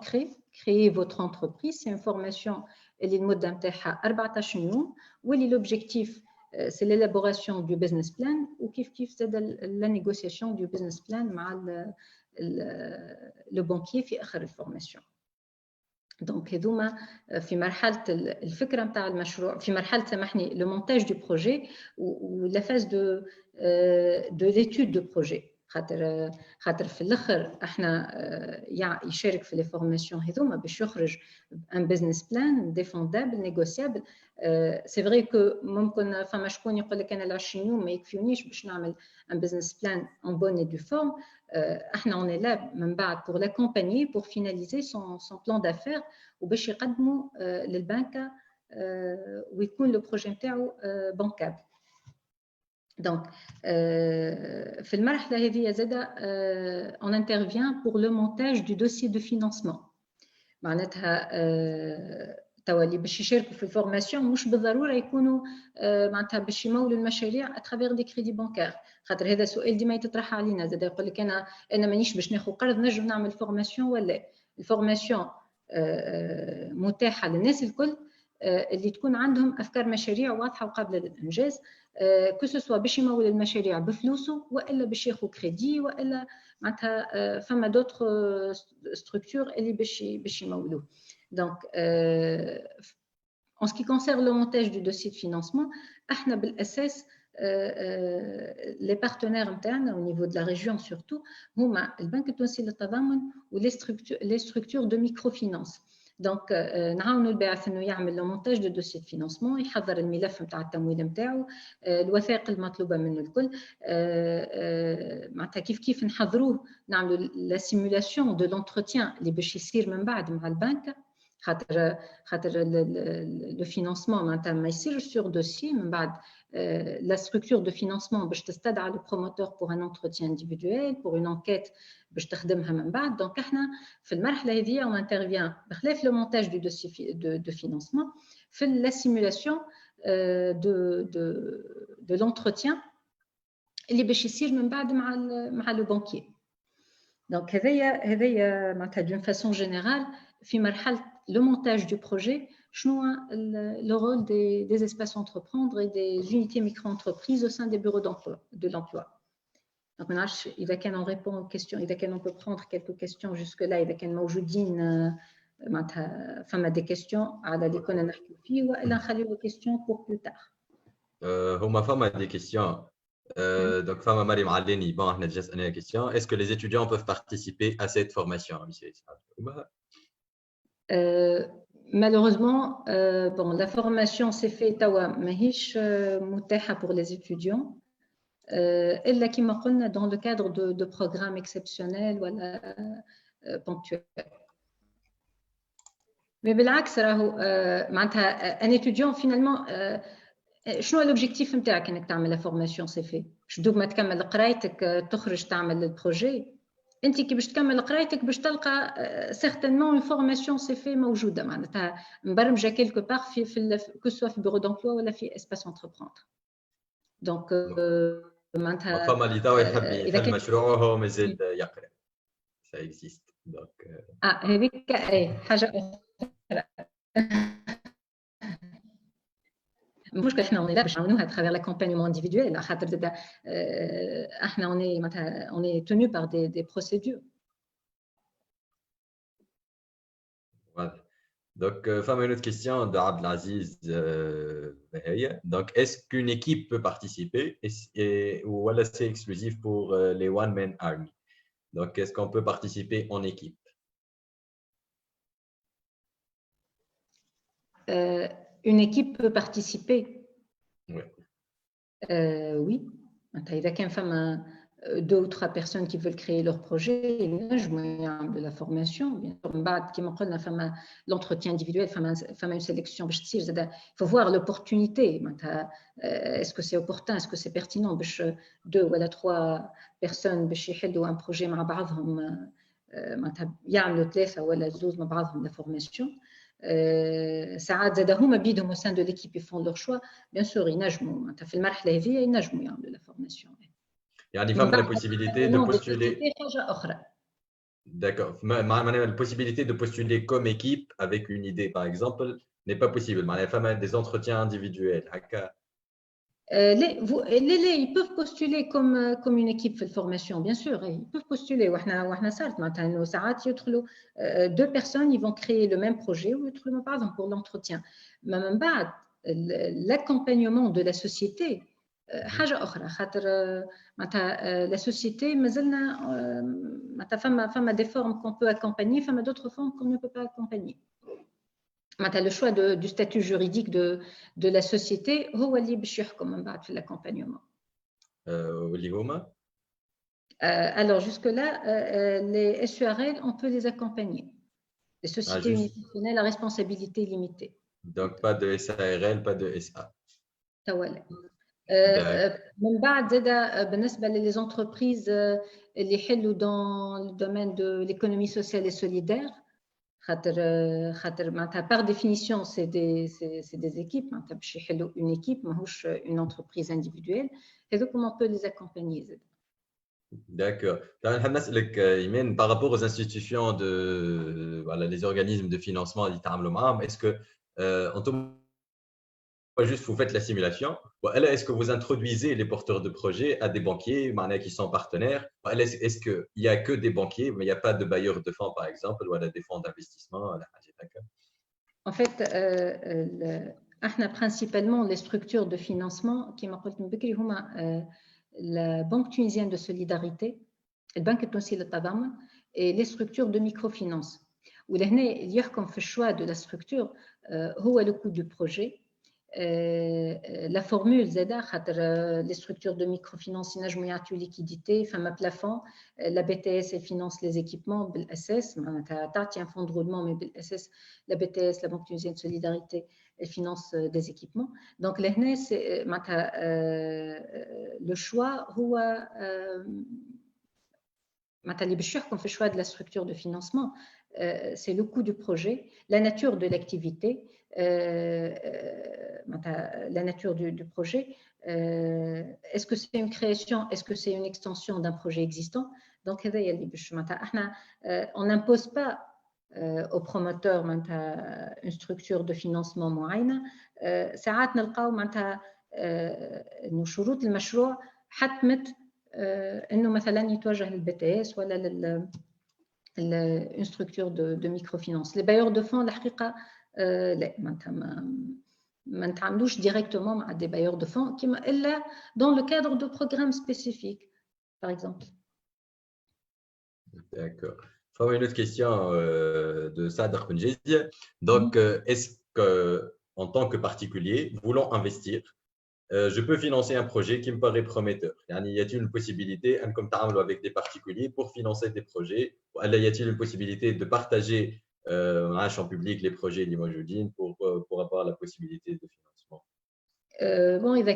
créer votre entreprise, c'est une formation اللي المده نتاعها 14 يوم، واللي لوبجيكتيف c'est l'élaboration du business plan، وكيف زاد la négociation du business plan مع le banquier في اخر الفورماسيون. دونك هذوما في مرحله الفكره نتاع المشروع، في مرحله سامحني لو مونتاج دو بروجي ولا فاز دو ليتود دو بروجي. خاطر في الاخر احنا يشارك في لي فورماسيون هذوما باش يخرج ان بزنس بلان ديفوندابل نيغوسيابل. سي فري كو ممكن فما شكون يقول لك انا ال 20 يوم ما يكفيونيش باش نعمل ان بزنس بلان اون بون اي دو فورم. احنا اون لا من بعد pour l'accompagner pour finaliser son plan d'affaires وباش يقدموا للبنكه ويكون لو بروجي نتاعو بانكابل. دونك في المرحله هذه زاده on intervient pour le montage du dossier de financement. معناتها توا اللي باش يشاركوا في الفورماسيون مش بالضروره يكونوا معناتها باش يمولوا المشاريع اترافير دي كريدي بانكار. خاطر هذا سؤال ديما يتطرح علينا زاد، يقول لك انا مانيش باش ناخذ قرض نجم نعمل فورماسيون ولا الفورماسيون متاحه للناس الكل اللي تكون عندهم افكار مشاريع واضحه وقابله للانجاز، كو سوا باش يمول المشاريع بفلوسه والا باش ياخذ كريدي والا معناتها فما دوطخ ستركتور اللي باش يمولوه. Donc, en ce qui concerne le montage du dossier de financement, احنا بالاساس les partenaires internes au niveau de la région surtout هما البنك التونسي للتضامن les structures de microfinance. دونك نعاونوا الباعث انه يعمل لو مونتاج دو دوسي دو فينانسمون، يحضر الملف نتاع التمويل نتاعو، الوثائق المطلوبه منه الكل، معناتها كيف نحضروه نعملوا لا سيمولاسيون دو لونتروتيان اللي باش يصير من بعد مع البنك. خاطر لو فينانسمون معناتها ما يصيرش سور دوسي، من بعد لا ستركتور دو فينانسمون باش تستدعى لو بروموتور بور ان انتروتيان انديفيدويل بور اون انكيت باش تخدمها من بعد. دونك احنا في المرحله هذه اون انترفيان بخلاف لو مونتاج دو دوسي دو فينانسمون في لا سيمولاسيون دو لونتروتيان اللي باش يصير من بعد مع لو بانكير. دونك هذايا معناتها دون فاسون جينيرال في مرحله le montage du projet, le rôle des espaces entreprendre et des unités micro-entreprises au sein des bureaux de l'emploi. Donc, إذا كان on répond aux questions, إذا كان on peut prendre quelques questions jusque-là، إذا كان موجودين معناتها فما des questions على اللي كنا نحكيو فيه، وإلا نخليو les questions pour plus tard. هما فما des questions. Donc, femme Marie Maleni, bon, on a déjà donné la question. Est-ce que les étudiants peuvent participer à cette formation? Malheureusement, bon, la formation s'est faite tawa mahish mutaha pour les étudiants, illa kima qulna dans le cadre de programmes exceptionnels ou ponctuels. Mais بالعكس راهو معناتها un étudiant finalement شنو l'objectif نتاعك انك تعمل la formation c'est fait؟ باش دوب ما تكمل قرايتك تخرج تعمل البروجي، انت كي باش تكمل قرايتك باش تلقى certainement une formation c'est fait موجوده معناتها مبرمجه كيلكو بار في كو سوا في بيرو دامبلوا ولا في اسباس انتربروندر. دونك معناتها فما اللي توا يحب يحل مشروعه وهو مازال يقرا ça existe donc هذيك اي حاجه اخرى. المشكل احنا لا باش نعاونوها ترافير لاكومبانيمون انديفيدويل، خاطر زاد احنا اوني تونو بار دي بروسيدور. Donc, femme, une autre question de Abdelaziz Behaya. Donc, est-ce qu'une équipe peut participer ou voilà, c'est exclusif pour les one-man army? Donc, est-ce qu'on peut participer en équipe? Une équipe peut participer. Oui. Oui. إذا كان فما deux ou trois personnes qui veulent créer leur projet, de la formation, bien sûr, l'entretien individuel, une sélection, il faut voir l'opportunité. Est-ce que c'est opportun, est-ce que c'est pertinent, deux ou trois personnes يحلوا un projet مع بعضهم يعملوا ثلاثة ولا زوج مع بعضهم la formation. ساعات زاد هما بيدهم au sein de l'équipe ils font leur choix, bien sûr ينجموا في المرحلة هذه ينجموا يعملوا la formation. Il y a la possibilité de postuler. D'accord. La possibilité de postuler comme équipe avec une idée, par exemple, n'est pas possible. Les femmes ont des entretiens individuels. Ils peuvent postuler comme une équipe de formation, bien sûr. Ils peuvent postuler. Deux personnes, ils vont créer le même projet ou par exemple pour l'entretien. Mais même l'accompagnement de la société, حاجة أخرى خاطر la société مازلنا فما des formes qu'on peut accompagner, فما d'autres formes qu'on ne peut pas accompagner. Le choix du statut juridique de la société هو اللي باش يحكم من بعد في l'accompagnement. واللي هما alors jusque là les SURL on peut les accompagner. Les sociétés unipersonnelles à responsabilité limitée. Donc pas de SARL, pas de SA. تولى. من بعد زاد بالنسبه للانتربريز اللي يحلوا dans le domaine de l'économie sociale et solidaire خاطر معناتها par définition c'est des équipes معناتها باش يحلوا une équipe ماهوش une entreprise individuelle هذوك on peut les accompagner زاد. D'accord. نحب نسألك إيمان par rapport aux institutions de voilà les organismes de financement اللي يتعاملوا معاهم est-ce que انتم juste vous faites la simulation ou est-ce que vous introduisez les porteurs de projets à des banquiers qui sont partenaires? Est-ce qu'il n'y a que des banquiers mais il n'y a pas de bailleurs de fonds par exemple ou des fonds d'investissement? En fait, principalement les structures de financement qui la Banque tunisienne de solidarité, la Banque tunisienne de Tadamon et les structures de microfinance. Où il y a comme fait choix de la structure, le coût du projet. La formule ZADA, les structures de microfinance, une liquidité, un plafond, la BTS finance les équipements, BLSS, un fonds de roulement, mais BLSS, la BTS, la Banque tunisienne de solidarité, elle finance des équipements. Donc, le choix, qu'on fait choix de la structure de financement, c'est le coût du projet, la nature de l'activité, la nature du projet. Est-ce que c'est une création, est-ce que c'est une extension d'un projet existant? Donc, on n'impose pas aux promoteurs une structure de financement معينة. ساعات نلقاو إنه شروط المشروع حتمت إنه مثلا يتوجه للBTS ولا une structure de microfinance. Les bailleurs de fonds, الحقيقة لا ما نتعاملوش directement مع des bailleurs de fonds إلا dans le cadre de programmes spécifiques, par exemple. D'accord. Une autre question de Sadr Benjezi. Donc, est-ce qu'en tant que particulier, voulant investir, je peux financer un projet qui me paraît prometteur? Y a-t-il une possibilité, comme tu avec des particuliers, pour financer des projets? Ou y a-t-il une possibilité de partager un champ public les projets Limojoudine pour avoir la possibilité de financement? Bon, il y a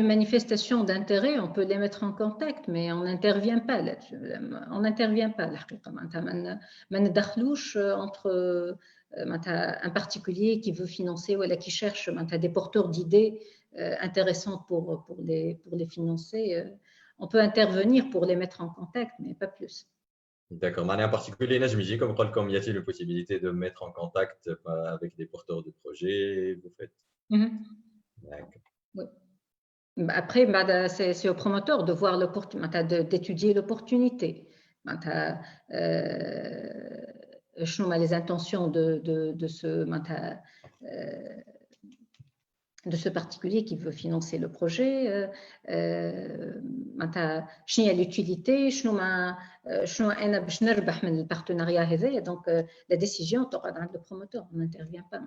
une manifestation d'intérêt, on peut les mettre en contact, mais on n'intervient pas là-dessus. On n'intervient pas. ما ندخلوش entre un particulier qui veut financer ou qui cherche des porteurs d'idées intéressantes pour les financer. On peut intervenir pour les mettre en contact, mais pas plus. D'accord. En particulier, comme y a-t-il une possibilité de mettre en contact avec des porteurs de projets? Vous faites. D'accord. Oui. Après, c'est au promoteur de voir d'étudier l'opportunité. Les intentions de ce particulier qui veut financer le projet, l'utilité, le partenariat. Donc, la décision est le promoteur, on n'intervient pas.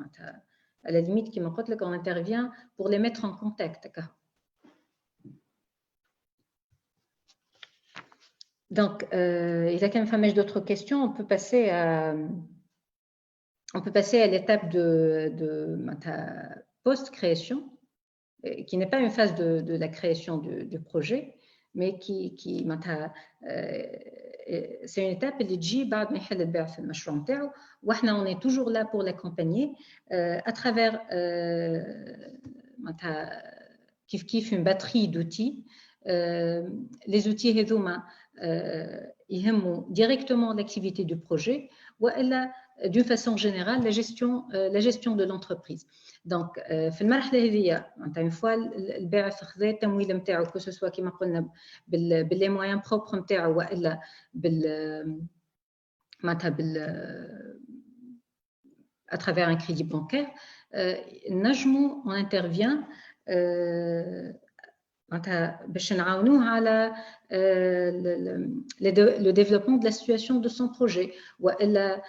À la limite, on intervient pour les mettre en contact. Donc, il y a quand même d'autres questions. On peut passer à l'étape de post-création, qui n'est pas une phase de la création du projet, mais c'est une étape اللي تجي بعد ما يحل البيع في المشروع نتاعو، واحنا on est toujours là pour l'accompagner à travers كيف une batterie d'outils. Les outils هذوما يهموا directement l'activité du projet والا d'une façon générale la gestion de l'entreprise. Donc في المرحله هذه معناتها une fois البائع خذا التمويل نتاعو que ce soit كما قلنا باللي مويان بروبر نتاعو والا معناتها à travers un crédit bancaire, نجمو on intervient باش نعاونوه على le développement de la situation de son projet والا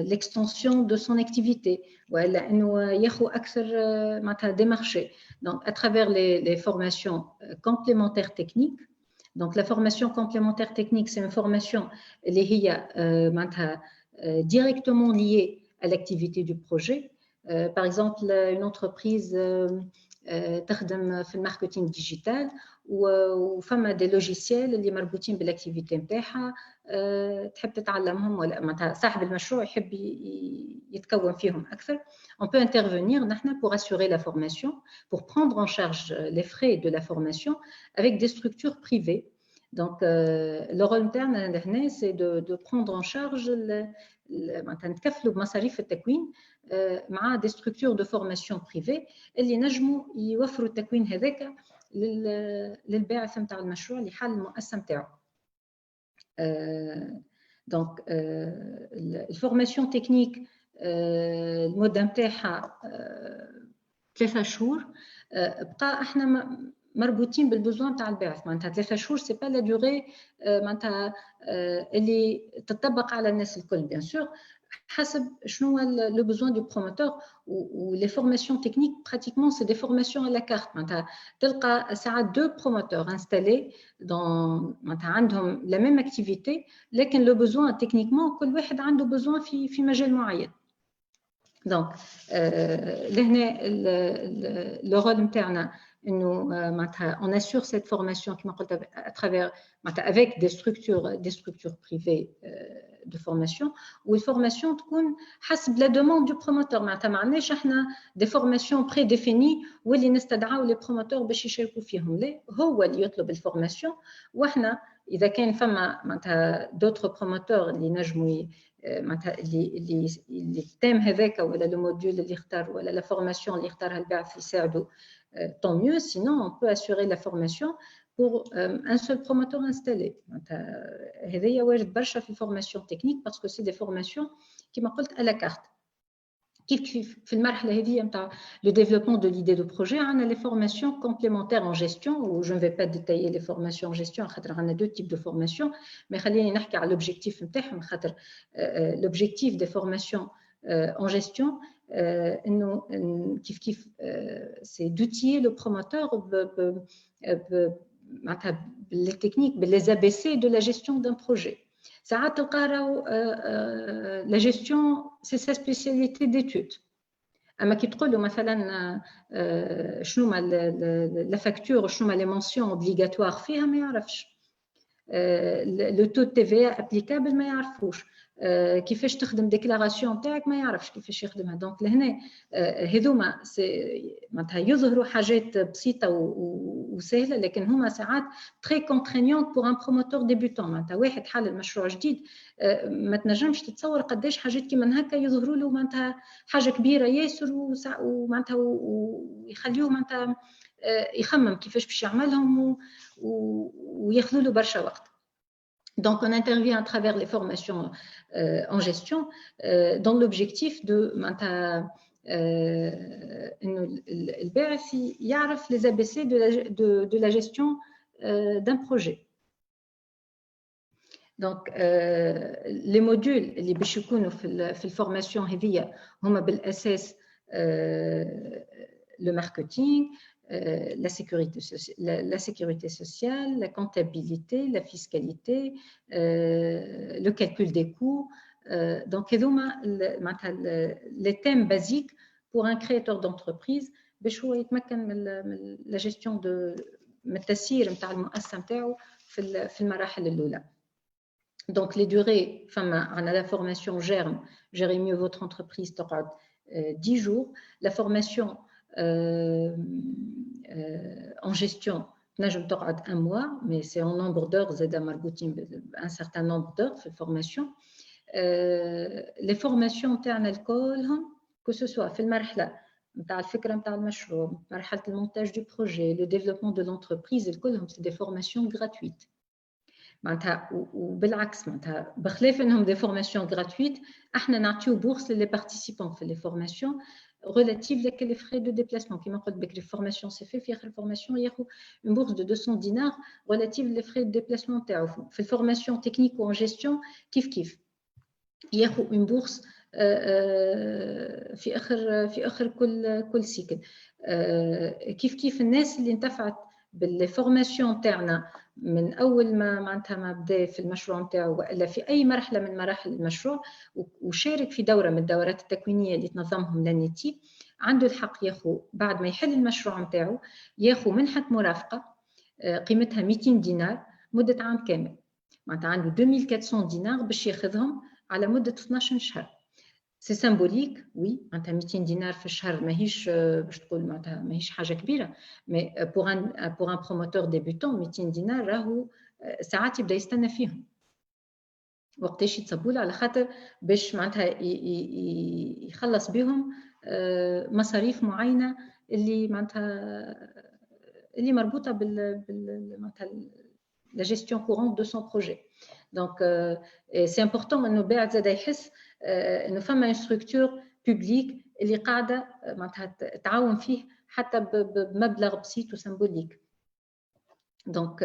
l'extension de son activité والا انه ياخذ اكثر معناتها des marchés. Donc à travers les formations complémentaires techniques. Donc la formation complémentaire technique c'est une formation اللي هي معناتها directement liée à l'activité du projet. Par exemple une entreprise تخدم في الماركتينغ ديجيتال وفما دي لوجيسيال اللي مربوطين بالاكتيفيتي نتاعها تحب تتعلمهم ولا معناتها صاحب المشروع يحب يتكون فيهم اكثر. On peut intervenir نحن pour assurer la formation, pour prendre en charge les frais de la formation avec des structures privées. Donc le rôle نتاعنا هنا c'est de prendre en charge معناتها نتكفلوا بمصاريف التكوين مع des structures de formation privées اللي نجموا يوفروا التكوين هذاك للباعث نتاع المشروع لحل المؤسسه نتاعو. دونك الفورماسيون تكنيك المده نتاعها 3 شهور. بقى احنا مربوطين بالبزوان تاع الباعث معناتها 3 شهور سي با لا دوري معناتها اللي تطبق على الناس الكل بيان سور حسب شنو هو لو بوزوان دو بروموتور. و لي فورماسيون تكنيك براتيكمون سي دي فورماسيون على كارت معناتها تلقى ساعات دو بروموتور انستالي دون معناتها عندهم لا ميم اكتيفيتي لكن لو بوزوان تكنيكمون كل واحد عنده بوزوان في مجال معين. دونك لهنا لو رول نتاعنا انه معناتها on assure cette formation كما قلت à travers معناتها avec des structures privées de formation والفورماسيون تكون حسب لا دوموند دو بروموتور. معناتها ما عندناش احنا دي فورماسيون بري ديفيني واللي نستدعوا لي بروموتور باش يشاركوا فيهم، لا هو اللي يطلب الفورماسيون واحنا اذا كان فما معناتها دوتر بروموتور اللي نجموا معناتها اللي التيم هذاك ولا لو موديول اللي اختار ولا لا فورماسيون اللي اختارها الباعث يساعدوا tant mieux. Sinon on peut assurer la formation pour un seul promoteur installé. هذايا واجد برشا في الفورماسيون تكنيك باسكو سي دي فورماسيون كما قلت على كارت. كيف في المرحله هذه نتاع لو ديفلوبمون دو ليدي دو بروجي عندنا لي فورماسيون كومبليمونتير ان جيستيون و جو نفي با ديتايي لي فورماسيون جيستيون خاطر عندنا دو تيب دو فورماسيون مي خليني نحكي على لوبجيكتيف نتاعهم خاطر لوبجيكتيف دي فورماسيون ان جيستيون انه كيف سي دوتيي لو بروموتور معناتها باللي تكنيك باللي ABC de la gestion d'un projet. ساعات تلقى راهو لا جيستيون سي سا سبيسياليتي ديتود. اما كي تقول له مثلا شنو ما لا فاكتور شنو ما لي مونسيون اوبليغاتوار فيها ما يعرفش. لو تو تي في ابليكابل ما يعرفوش. كيفاش تخدم ديكلاراسيون تاعك ما يعرفش كيفاش يخدمها. دونك لهنا هذوما معناتها يظهروا حاجات بسيطه وسهله لكن هما ساعات تري كونترينيونت بور ان بروموتور ديبيوتون. معناتها واحد حل المشروع جديد ما تنجمش تتصور قداش حاجات كيما هكا يظهروا له معناتها حاجه كبيره ياسر ومعناتها ويخليوه معناتها يخمم كيفاش باش يعملهم وياخذوا له برشا وقت. Donc, on intervient à travers les formations en gestion dans l'objectif de الباعث يعرف les ABC de la gestion d'un projet. Donc, les modules اللي باش يكونوا في الفورماسيون هذيا هما بالأساس le marketing, la sécurité sociale, la comptabilité, la fiscalité, le calcul des coûts. Donc, les thèmes basiques pour un créateur d'entreprise باش هو يتمكن من la gestion de التسيير نتاع المؤسسة نتاعو في المراحل الأولى. Donc, les durées, on a la formation GERM, gérer mieux votre entreprise, 10 jours. La formation en gestion, un mois, mais c'est en nombre d'heures, un certain nombre d'heures de formation. Les formations que ce soit في المرحلة نتاع الفكرة نتاع المشروع، مرحلة المونتاج du projet, le développement de l'entreprise, c'est des formations gratuites. وبالعكس معناتها بخلاف انهم دي فورماسيون غراتويت احنا نعطيو بورس للي بارتيسيبون في لي فورماسيون ريلاتيف لك لي فري دو ديبلاسمون كيما قلت بكري فورماسيون سي في اخر فورماسيون ياخذ اون بورس دو 200 دينار ريلاتيف لي فري دو ديبلاسمون تاعو في الفورماسيون تكنيك و جيستيون كيف ياخذ اون بورس في اخر كل سيكل كيف الناس اللي انتفعت باللي فورماسيون تاعنا من اول ما بدا في المشروع نتاعو والا في اي مرحله من مراحل المشروع وشارك في دوره من الدورات التكوينيه اللي تنظمهم لانيتي عنده الحق ياخذ بعد ما يحل المشروع نتاعو ياخذ منحه مرافقه قيمتها 200 دينار مده عام كامل معناتها عنده 2400 دينار باش ياخذهم على مده 12 شهر. سي سيمبوليك وي معناتها 200 دينار في الشهر ماهيش باش تقول معناتها ماهيش حاجه كبيره مي بور ان بروموتور ديبيوتون 200 دينار راهو ساعات يبدا يستنى فيهم وقتاش يتصبوا له على خاطر باش معناتها يخلص بهم مصاريف معينه اللي معناتها اللي مربوطه بال معناتها la gestion courante de son projet. Donc, c'est important انه البائع زاد يحس انه فما une structure publique اللي قاعده معناتها تعاون فيه حتى بمبلغ بسيط وسيمبوليك. دونك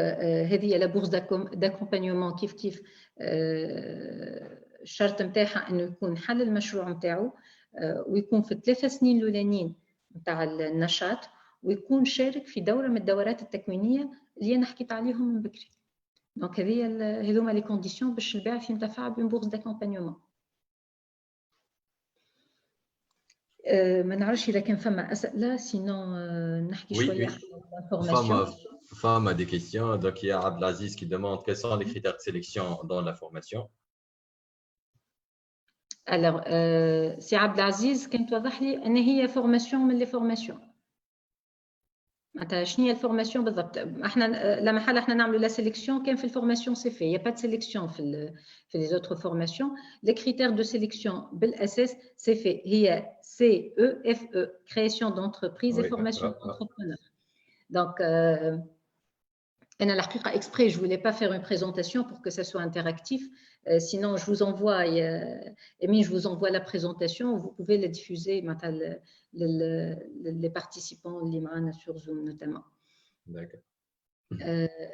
هذه لا بورس داكومبانيومون كيف الشرط نتاعها انه يكون حل المشروع نتاعو ويكون في 3 سنين الاولانيين نتاع النشاط ويكون شارك في دوره من الدورات التكوينيه اللي انا حكيت عليهم من بكري. دونك هذوما لي كونديسيون باش البائع ينتفع بون بورس داكومبانيومون. ما نعرفش اذا كان فما اسئله سينو نحكي شويه على الفورماسيون. Femme a des questions. Donc, il y a Abdelaziz qui demande quels sont les critères de sélection dans la formation. Alors, سي Abdelaziz كان توضح لي ان هي فورماسيون من لي فورماسيون. معناتها شنو هي الفورماسيون بالضبط؟ احنا لا محل احنا نعملوا لا سيليكسيون كان في الفورماسيون سي في، يا با دو سيليكسيون في لي زوتر فورماسيون. لي كريتير دو سيليكسيون بالاساس سي في هي سي او اف او كرياسيون دونتربريز اي فورماسيون دونتربرونور. دونك انا الحقيقه اكسبري je voulais pas faire une présentation pour que ça soit interactif, sinon je vous envoie Emile, je vous envoie la présentation, vous pouvez la diffuser معناتها les participants اللي معنا sur Zoom notamment. D'accord.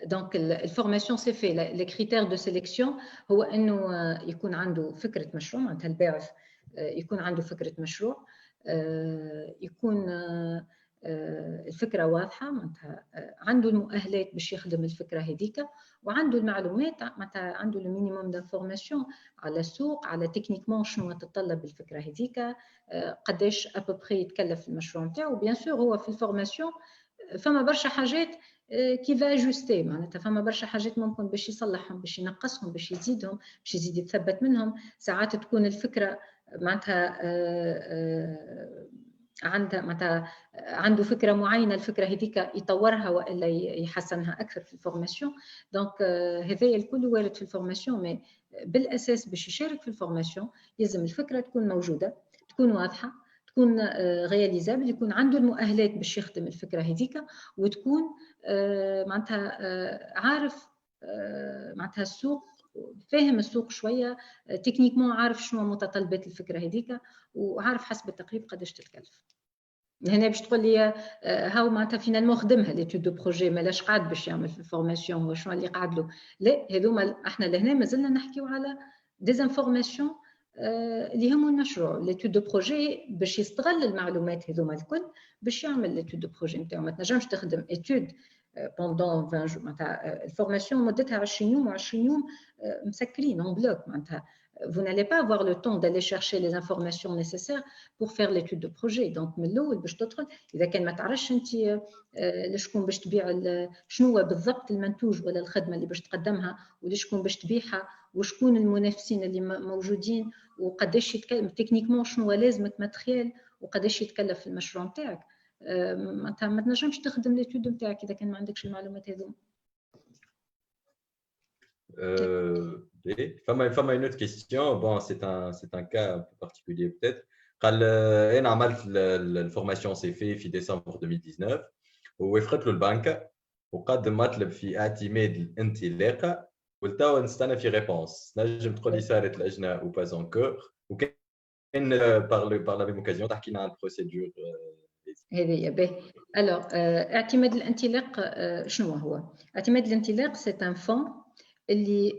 Donc الفورماسيون سي في les critères de sélection هو انه يكون عنده فكره مشروع معناتها الباعث يكون عنده فكره مشروع يكون الفكره واضحه معناتها عنده المؤهلات باش يخدم الفكره هذيك وعنده المعلومات معناتها عنده لو مينيموم دانفورماسيون على السوق على تكنيكمون شنو تتطلب الفكره هذيك قداش ابوبري يتكلف المشروع نتاعو. بيان سور هو في الفورماسيون فما برشا حاجات كي فا اجوستي معناتها فما برشا حاجات ممكن باش يصلحهم باش ينقصهم باش يزيدهم باش يزيد يتثبت منهم. ساعات تكون الفكره معناتها عنده فكره معينه الفكره هذيك يطورها والا يحسنها اكثر في الفورماسيون. دونك هذايا الكل وارد في الفورماسيون مي بالاساس باش يشارك في الفورماسيون لازم الفكره تكون موجوده تكون واضحه تكون رياليزابل يكون عنده المؤهلات باش يخدم الفكره هذيك وتكون معناتها عارف معناتها السوق فاهم السوق شويه تكنيكمون عارف شنو متطلبات الفكره هذيك وعارف حسب التقريب قداش تتكلف. هنا باش تقول لي هاو معناتها فينالمون خدمها ليتود دو بروجي مالاش قاعد باش يعمل في الفورماسيون هو شنو اللي قاعد له. لا هذوما احنا لهنا مازلنا نحكيو على ديزانفورماسيون اللي يهمو المشروع. ليتود دو بروجي باش يستغل المعلومات هذوما الكل باش يعمل ليتود دو بروجي نتاعو. ما تنجمش تخدم ايتود بوندون 20 جو معناتها الفورماسيون مدتها 20 يوم و20 يوم مسكرين اون بلوك معناتها vous n'allez pas avoir le temps d'aller chercher les informations nécessaires pour faire l'étude de projet. Donc من الاول باش تدخل اذا كان ما تعرفش انت لشكون باش تبيع شنو هو بالضبط المنتوج ولا الخدمه اللي باش تقدمها ولشكون باش تبيعها وشكون المنافسين اللي موجودين وقداش تكنيكمون شنو لازمك ماتريال وقداش يتكلف المشروع نتاعك. معناتها ما تنجمش تخدم ليتود نتاعك اذا كان ما عندكش المعلومات هذوما. Fama une autre question. Bon, c'est un cas un peu particulier peut-être. أنا عملت الفورماسيون سي في ديسمبر 2019 ووافقت له البنكة وقدم مطلب في اعتماد الانطلاقة ولتوا نستنى في ريبونس. نجم تقول لي صارت لجنة او باز انكور وكان بار لا ميم اوكازيون تحكي لنا عن البروسيدور هذه باهي. الوغ اعتماد الانطلاق شنو هو؟ اعتماد الانطلاق سي ان فون اللي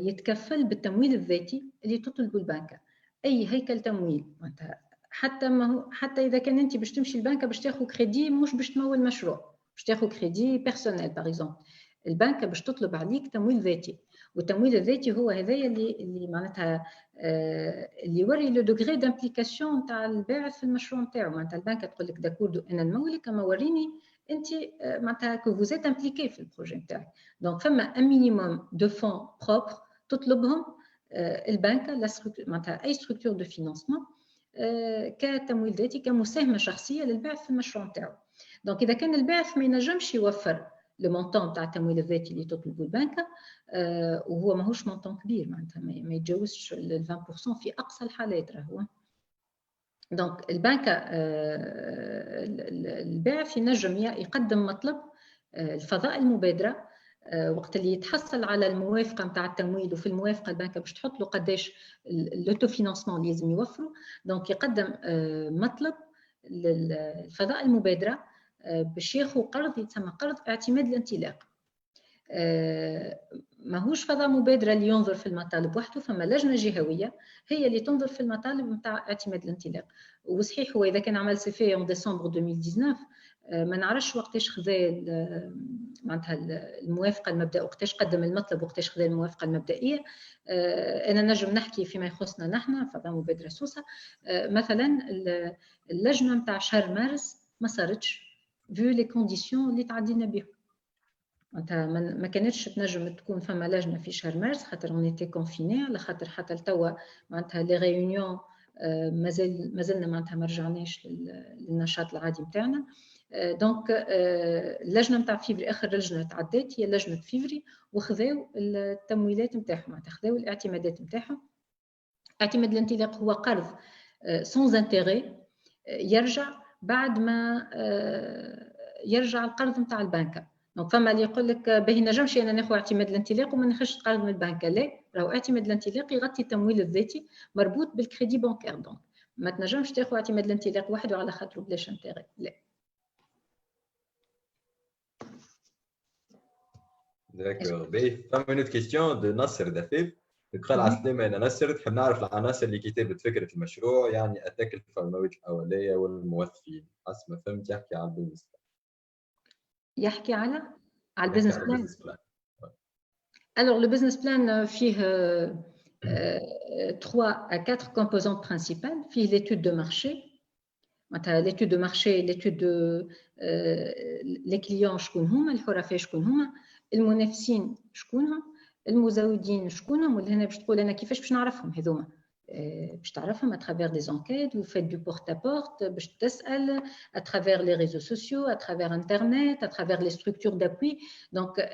يتكفل بالتمويل الذاتي اللي تطلبه البنكة. اي هيكل تمويل معناتها حتى اذا كان انت باش تمشي البنكة باش تاخذ كريدي مش باش تمول مشروع باش تاخذ كريدي بيرسونيل باغ اكزومبل البنكة باش تطلب عليك تمويل ذاتي والتمويل الذاتي هو هذايا اللي معناتها اللي يوري لو دوغري دامبليكاسيون تاع الباعث في المشروع نتاعو. معناتها البنكة تقول لك داكور انا نمولك اما وريني انت معناتها كو فوز ايت امبليكي في البروجي نتاعك. دونك فما ان مينيموم دو فون بروبر تطلبهم البنكة معناتها اي ستركتور دو فينانسمون كتمويل ذاتي كمساهمه شخصيه للباعث في المشروع نتاعو. دونك اذا كان الباعث ما ينجمش يوفر لو مونطون تاع التمويل الذاتي اللي تطلبه البنكه وهو ماهوش مونطون كبير معناتها ما يتجاوزش ال 20% في اقصى الحالات راهو. دونك البنكه الباعث ينجم يقدم مطلب الفضاء المبادره وقت اللي يتحصل على الموافقه نتاع التمويل وفي الموافقه البنكه باش تحط له قداش الاوتو فينانسمون اللي لازم يوفروا. دونك يقدم مطلب للفضاء المبادره باش ياخذ قرض يتسمى قرض اعتماد الانطلاق. ماهوش فضاء مبادره اللي ينظر في المطالب وحده، فما لجنه جهويه هي اللي تنظر في المطالب نتاع اعتماد الانطلاق. وصحيح هو اذا كان عمل سي في ديسمبر 2019 ما نعرفش وقتاش خذا معناتها الموافقه المبدئيه وقتاش قدم المطلب وقتاش خذا الموافقه المبدئيه. انا نجم نحكي فيما يخصنا نحن فضاء مبادره سوسه مثلا اللجنه نتاع شهر مارس ما صارتش فيو لي كونديسيون اللي تعدينا بهم. معناتها ما كانتش تنجم تكون فما لجنه في شهر مارس خاطر اون ايتي كونفيني، على خاطر حتى لتوا معناتها لي ريونيون مازلنا معناتها ما رجعناش للنشاط العادي نتاعنا. دونك اللجنه نتاع فيفري اخر لجنه تعدات هي لجنه فيفري وخذاو التمويلات نتاعهم معناتها خذاو الاعتمادات نتاعهم. اعتماد الانطلاق هو قرض سونز انتيغي يرجع بعد ما يرجع القرض نتاع البنكه. دونك فما اللي يقول لك باهي نجمش انا ناخذ اعتماد الانطلاق وما ناخذش قرض من البنكه. لا، راهو اعتماد الانطلاق يغطي التمويل الذاتي مربوط بالكريدي بانكير. دونك ما تنجمش تاخذ اعتماد الانطلاق وحده على خاطر بلاش انتيغي. لا. داكور باهي. فما اون كيستيون دو ناصر دفيف. قال عسلامة أنا ناصر، تحب نعرف العناصر اللي كتابة فكرة المشروع، يعني التكلفة والمواد الأولية والموظفين. حسب ما فهمت يحكي على البيزنس بلان. يحكي على البيزنس بلان. Alors le business plan فيه 3 à 4 composantes principales. فيه l'étude de marché. معناتها l'étude de marché, l'étude de les clients شكون هما، الحرفاء شكون هما، المنافسين شكونهم، المزودين شكونهم. ولهنا باش تقول انا كيفاش باش نعرفهم هذوما. باش تعرفهم اترافير دي زونكيت وفات دو بورت ا بورت، باش تسال اترافير لي ريزو سوسيو، اترافير انترنت، اترافير لي ستركتور دابوي. دونك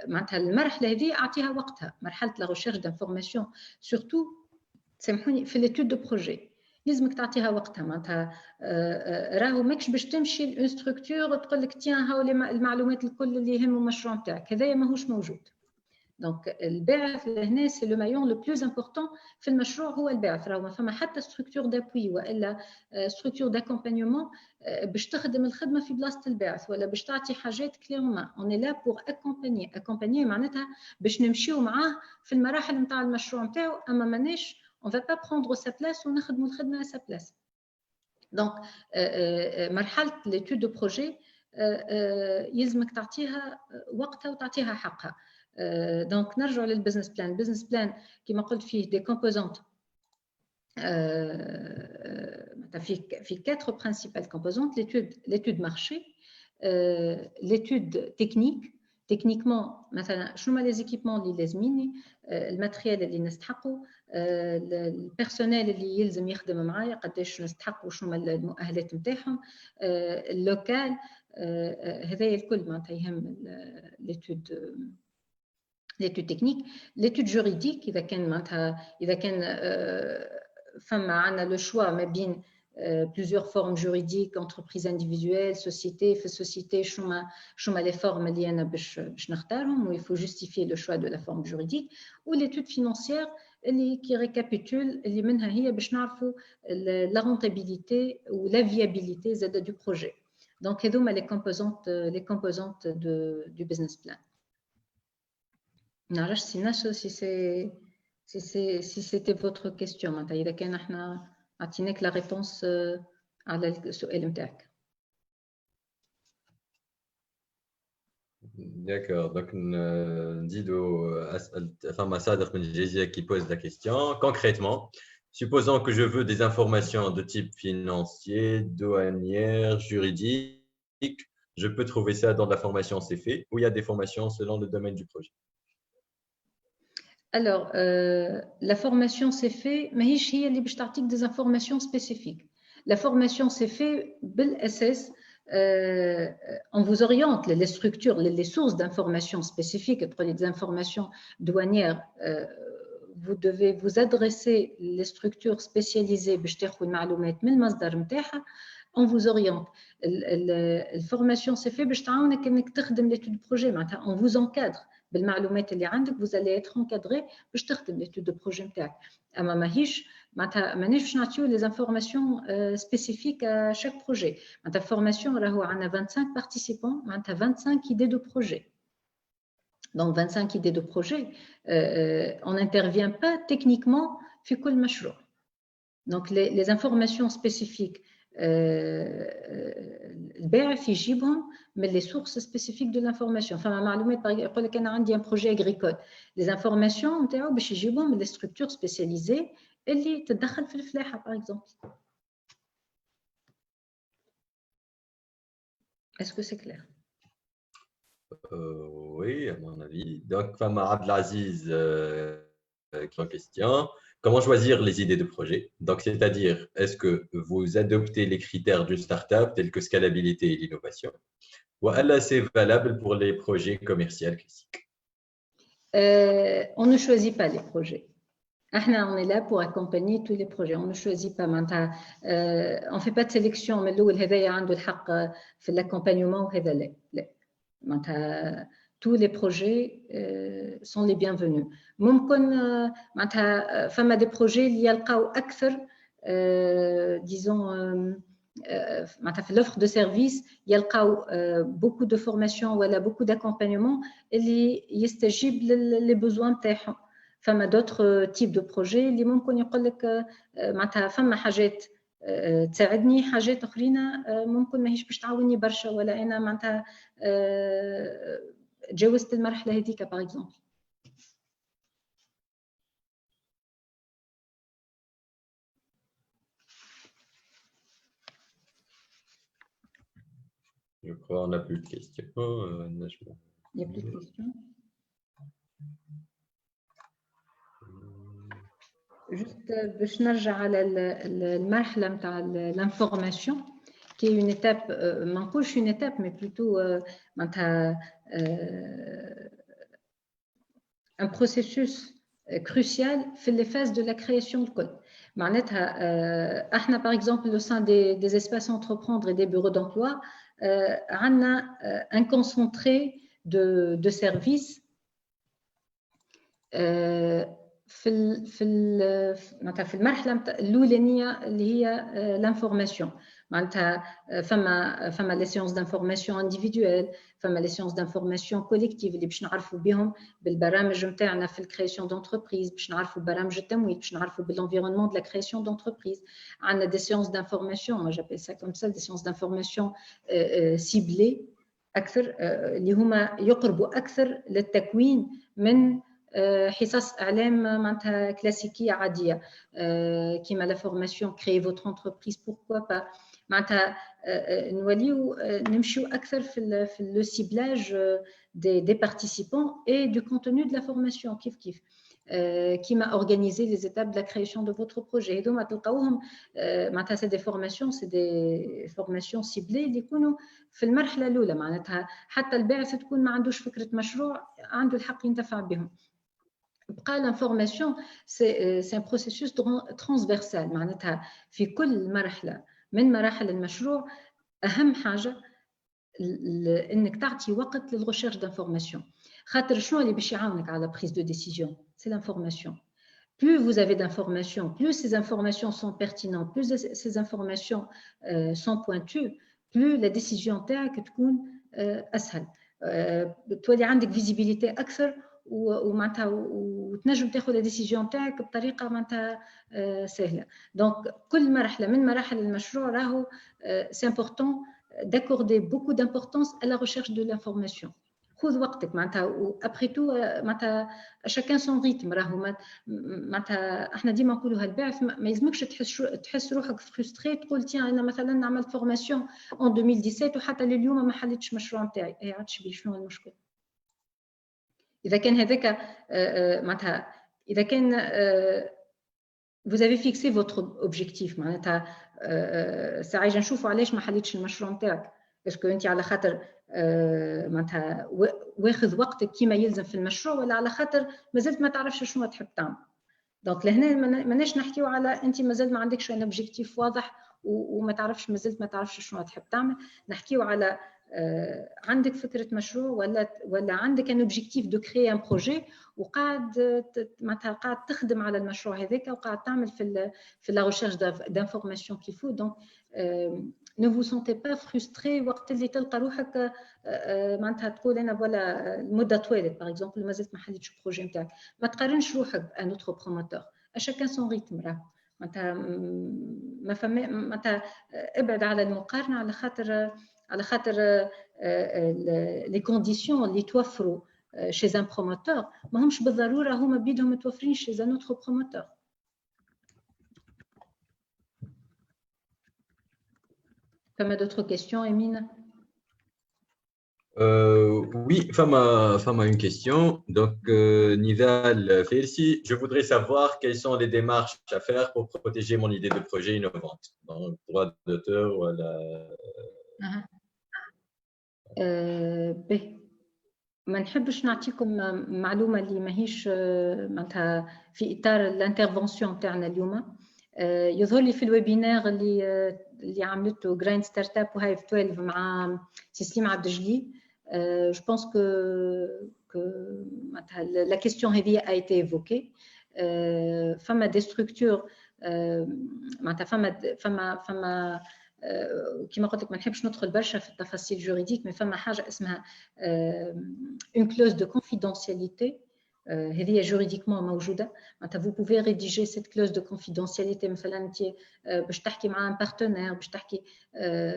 معناتها المرحله هذه اعطيها وقتها، مرحله لا ريشيرش دانفورماسيون سورتو سامحوني في ليتود دو بروجي لازمك تعطيها وقتها. معناتها راهو ماكش باش تمشي لون ستركتور تقول لك تيان هاو المعلومات الكل اللي يهموا المشروع نتاعك، هذايا ماهوش موجود. دونك الباعث لهنا سي لو مايون لو بلوز امبورطون في المشروع هو الباعث. راهو ما فما حتى ستركتور دابوي والا ستركتور داكومبانيومون باش تخدم الخدمه في بلاصه الباعث ولا باش تعطي حاجات كليرمون. اون لا بور اكومباني معناتها باش نمشيو معاه في المراحل نتاع المشروع نتاعو، اما ماناش on va pas prendre sa place ونخدموا الخدمة à sa place. Donc مرحلة l'étude de projet يلزمك تعطيها وقتها وتعطيها حقها. Donc نرجع للبزنس بلان. البزنس بلان كما قلت فيه des composantes في quatre principales composantes: l'étude marché, l'étude technique. Techniquement مثلا شنو هما les équipements اللي لازميني, الماتريال اللي نستحقه, البيرسونيل اللي يلزم يخدم معايا قداش نستحق وشنو هما المؤهلات نتاعهم, اللوكال, هذايا الكل معناتها يهم l'étude technique. L'étude juridique اذا كان فما عندنا le choix ما بين plusieurs formes juridiques, entreprises individuelles, sociétés. في السوسيتي شنو les formes اللي انا باش نختارهم, il faut justifier le choix de la forme juridique. ou l'étude financière qui récapitule اللي منها هي باش نعرفوا la rentabilité ou la viabilité زاد du projet. Donc هذوما les composantes du business plan. نعرفش si c'était votre question. معناتها إذا كان احنا أعطيناك لا ريبونس على السؤال نتاعك. D'accord, donc Dido, enfin Sadr Benjizia qui pose la question. Concrètement, supposons que je veux des informations de type financier, douanière, juridique, je peux trouver ça dans la formation CFE ou il y a des formations selon le domaine du projet? Alors, la formation CFE, ماهيش هي اللي باش تعطيك des informations spécifiques. La formation CFE, بالأساس, on vous oriente les structures, les sources d'informations spécifiques, des informations douanières. Vous devez vous adresser les structures spécialisées باش تاخذوا المعلومات من المصدر نتاعها. On vous oriente. La formation CFE باش تعاونك انك تخدم l'étude de projet. معناتها on vous encadre. بالمعلومات اللي عندك vous allez être encadré باش تخدم l'étude de projet نتاعك. اما ماهيش معناتها مانيش باش نعطيو les informations spécifiques à chaque projet. معناتها formation راهو عندنا 25 participants, معناتها 25 idées de projet. Donc 25 idées de projet, on n'intervient pas techniquement في كل مشروع. Donc les informations spécifiques الباعث يجيبهم من les sources spécifiques de l'information. فما معلومات يقول لك انا عندي un projet agricole, les informations نتاعو باش يجيبهم من les structures spécialisées اللي تتدخل في الفلاحه par exemple. Est-ce que c'est clair? Oui, à mon avis. Donc, Fama Abdelaziz qui est en question. Comment choisir les idées de projet? Donc, c'est-à-dire, est-ce que vous adoptez les critères d'une startup tels que scalabilité et l'innovation, ou alors c'est valable pour les projets commerciaux classiques? On ne choisit pas les projets. On est là pour accompagner tous les projets. On ne choisit pas. On ne fait pas de sélection. Mais هذايا عنده الحق في l'accompagnement وهذا لا. Tous les projets sont les bienvenus. ممكن معناتها فما des projets اللي يلقاو أكثر disons معناتها في l'offre de service يلقاو beaucoup de formation ولا beaucoup d'accompagnement اللي يستجيب les besoins نتاعهم. فما d'autres types de projets اللي ممكن يقول لك معناتها فما حاجات تساعدني, حاجات اخرين ممكن ماهيش باش تعاوني برشا ولا انا معناتها تجاوزت المرحله هذيك باغ اكزومبل. Je crois qu'on n'a plus de questions. Il n'y a plus de questions. Juste باش نرجع على المرحله نتاع l'information qui est une étape, ما نقولش une étape mais plutôt معناتها un processus crucial في les phases de la création الكل. معناتها احنا par exemple au sein des espaces entreprendre et des bureaux d'emploi عندنا un concentré de services في المرحله الاولانيه اللي هي l'information. معناتها فما لي سيونس دانفورماسيون انديفيدويل، فما لي سيونس دانفورماسيون كوليكتيف اللي باش نعرفوا بهم بالبرامج نتاعنا في الكرياسيون دونتربريز، باش نعرفوا برامج التمويل، باش نعرفوا بالانفيرونمون دو لا كرياسيون دونتربريز. عندنا دي سيونس دانفورماسيون، ما جابيل سا كوم سا، دي سيونس دانفورماسيون سيبلي اكثر، اللي هما يقربوا اكثر للتكوين من حصص اعلام معناتها كلاسيكيه عاديه، كيما لا فورماسيون كريي فوتر انتربريز بوركوا با. معناتها نوليو نمشيو اكثر في لو سيبلاج دي بارتيسيبون اي دو كونتوني دو لا فورماسيون كيف كيما اورغانيزي لي زيتاب دو لا كرياسيون دو فوتر بروجي. هذوما تلقاوهم معناتها سي دي فورماسيون سيبلي اللي يكونوا في المرحله الاولى، معناتها حتى الباعث تكون ما عندوش فكره مشروع عنده الحق ينتفع بهم. بقى لانفورماسيون سي ان بروسيسوس ترانسفيرسال، معناتها في كل مرحله من مراحل المشروع اهم حاجه انك تعطي وقت للغوشيرش دانفورماسيون، خاطر شنو اللي باش يعاونك على بريز دو ديسيزيون؟ سي لانفورماسيون. Plus vous avez d'informations, plus ces informations sont pertinentes, plus ces informations sont pointues, plus la décision تاعك تكون اسهل، تولي عندك فيزيبيليتي اكثر ومعناتها وتنجم تاخذ الديسيجن تاعك بطريقه معناتها سهله. دونك كل مرحله من مراحل المشروع راهو سي امبورطون d'accorder beaucoup d'importance à la recherche de l'information. خذ وقتك معناتها، وابخي تو معناتها شاكان سون ريتم. راهو معناتها احنا ديما نقولوا هالبعث ما يلزمكش تحس روحك فرستري تقول تي انا مثلا عملت فورماسيون اون 2017 وحتى لليوم ما حليتش المشروع نتاعي، اي عادش بيه شنو المشكل؟ إذا كان هذاك معناتها إذا كان vous avez fixé votre objectif معناتها ساعه نشوفوا علاش ما حليتش المشروع نتاعك، اسكو انت على خاطر معناتها واخذ وقتك كيما يلزم في المشروع، ولا على خاطر مازلت ما تعرفش شنو تحب تعمل. دونك لهنا ماناش نحكيو على انت مازال ما عندكش ان اوبجيكتيف واضح وما تعرفش مازلت ما تعرفش شنو تحب تعمل، نحكيو على عندك فكره مشروع ولا عندك ان اوبجيكتيف دو كريي ان بروجي وقاعد معناتها قاعد تخدم على المشروع هذاك وقاعد تعمل في لا ريشيرش دانفورماسيون كيفو. دونك ne vous sentez pas frustré وقت اللي تلقى روحك معناتها تقول انا ولا المده طويله باغ اكزومبل مازلت ما حليتش البروجي نتاعك، ما تقارنش روحك بان اوتر بروموتور، اشاكان سون ريتم. راهو معناتها ما فما معناتها ابعد على المقارنه، على خاطر لي كونديسيون اللي توفروا chez un promoteur ما همش بالضروره هما بيدهم متوفرين chez un autre promoteur. فما d'autres questions, Emine? Oui, Fama, une question. Donc, Nidal Felsi, je voudrais savoir quelles sont les démarches à faire pour protéger mon idée de projet innovante dans le droit d'auteur ou à la... ما نحبش نعطيكم معلومه اللي ماهيش معناتها في اطار الانترفونسيون تاعنا اليوم. يظهر لي في الويبينار اللي عملته جراين ستارت اب وهاي في 12 مع سليم عبد الجليل، جو بونس كو معناتها لا كيستيون هذه a été évoquée. فما دي ستركتور معناتها فما كما قلت لك ما نحبش ندخل برشا في التفاصيل جوريديك، مي فما حاجه اسمها اون كلوز دو كونفيدونسياليتي، هذه جوريديكمون موجوده. معناتها vous pouvez rédiger cette clause de confidentialité. مثلا انت باش تحكي مع ان بارتنير باش تحكي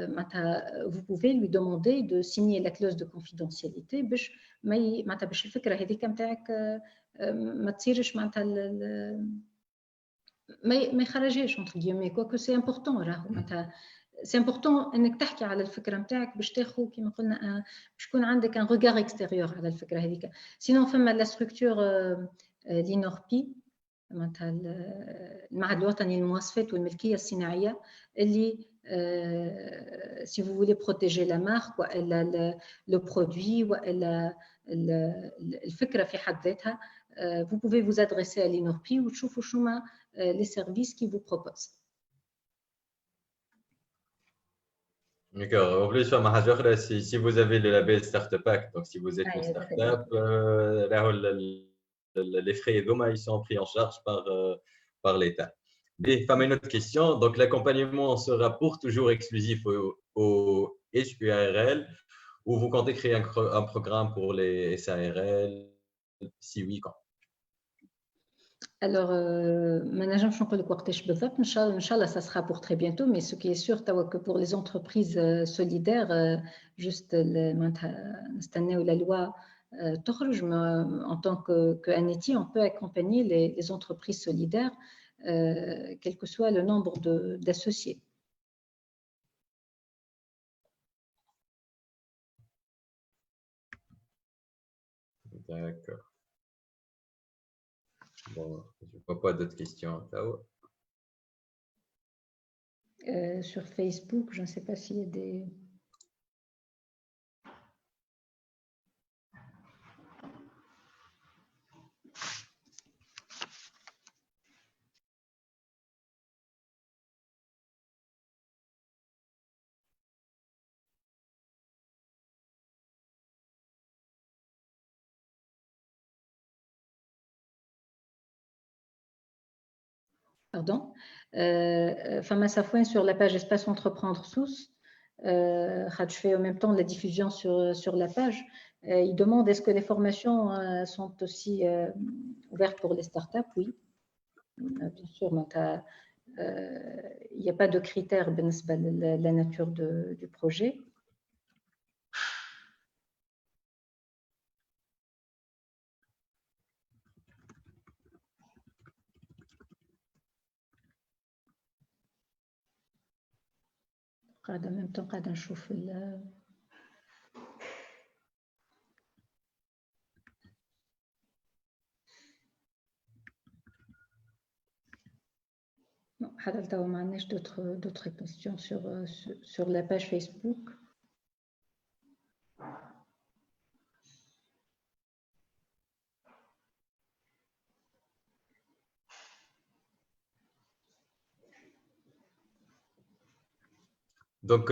معناتها vous pouvez lui demander de signer la clause de confidentialité باش معناتها باش الفكره هذيك نتاعك ما تصيرش معناتها ما يخرجهاش entre guillemets كوكو سي امبورطون. راهو معناتها سي امبورطون انك تحكي على الفكره نتاعك باش تاخذ كما قلنا باش يكون عندك ان ريغار اكستيريور على الفكره هذيك. سينو فما لا ستركتور لينوربي معناتها المعهد الوطني للمواصفات والملكيه الصناعيه اللي سي فو فولي بروتيجي لا مارك والا لو برودوي والا الفكره في حد ذاتها، vous pouvez vous adresser à l'INORPI وتشوفوا شنو les services qui vous proposent. D'accord. En plus, si vous avez le label Startup Act, donc si vous êtes une startup, les frais d'OMA ils sont pris en charge par l'État. Et une autre question. Donc, l'accompagnement sera pour toujours exclusif au SURL ou vous comptez créer un programme pour les SARL? Si oui, quand? Alors, ما نجمش نقول لك وقتاش بالضبط. إن شاء الله ça sera pour très bientôt, mais ce qui est sûr توا que pour les entreprises solidaires, juste معناتها نستناو la loi تخرج. En tant qu'Aneti, on peut accompagner les entreprises solidaires, quel que soit le nombre d'associés. D'accord. Bon, je ne vois pas d'autres questions. Sur Facebook, je ne sais pas s'il y a des... Pardon. Fama Safouine sur la page Espace Entreprendre Sous. Je fais en même temps la diffusion sur la page. Il demande est-ce que les formations sont aussi ouvertes pour les startups? Oui, bien sûr. Il n'y a pas de critères la nature du projet. En même temps, قاعدة نشوف حتى ما عندناش d'autres questions sur la page Facebook. Donc,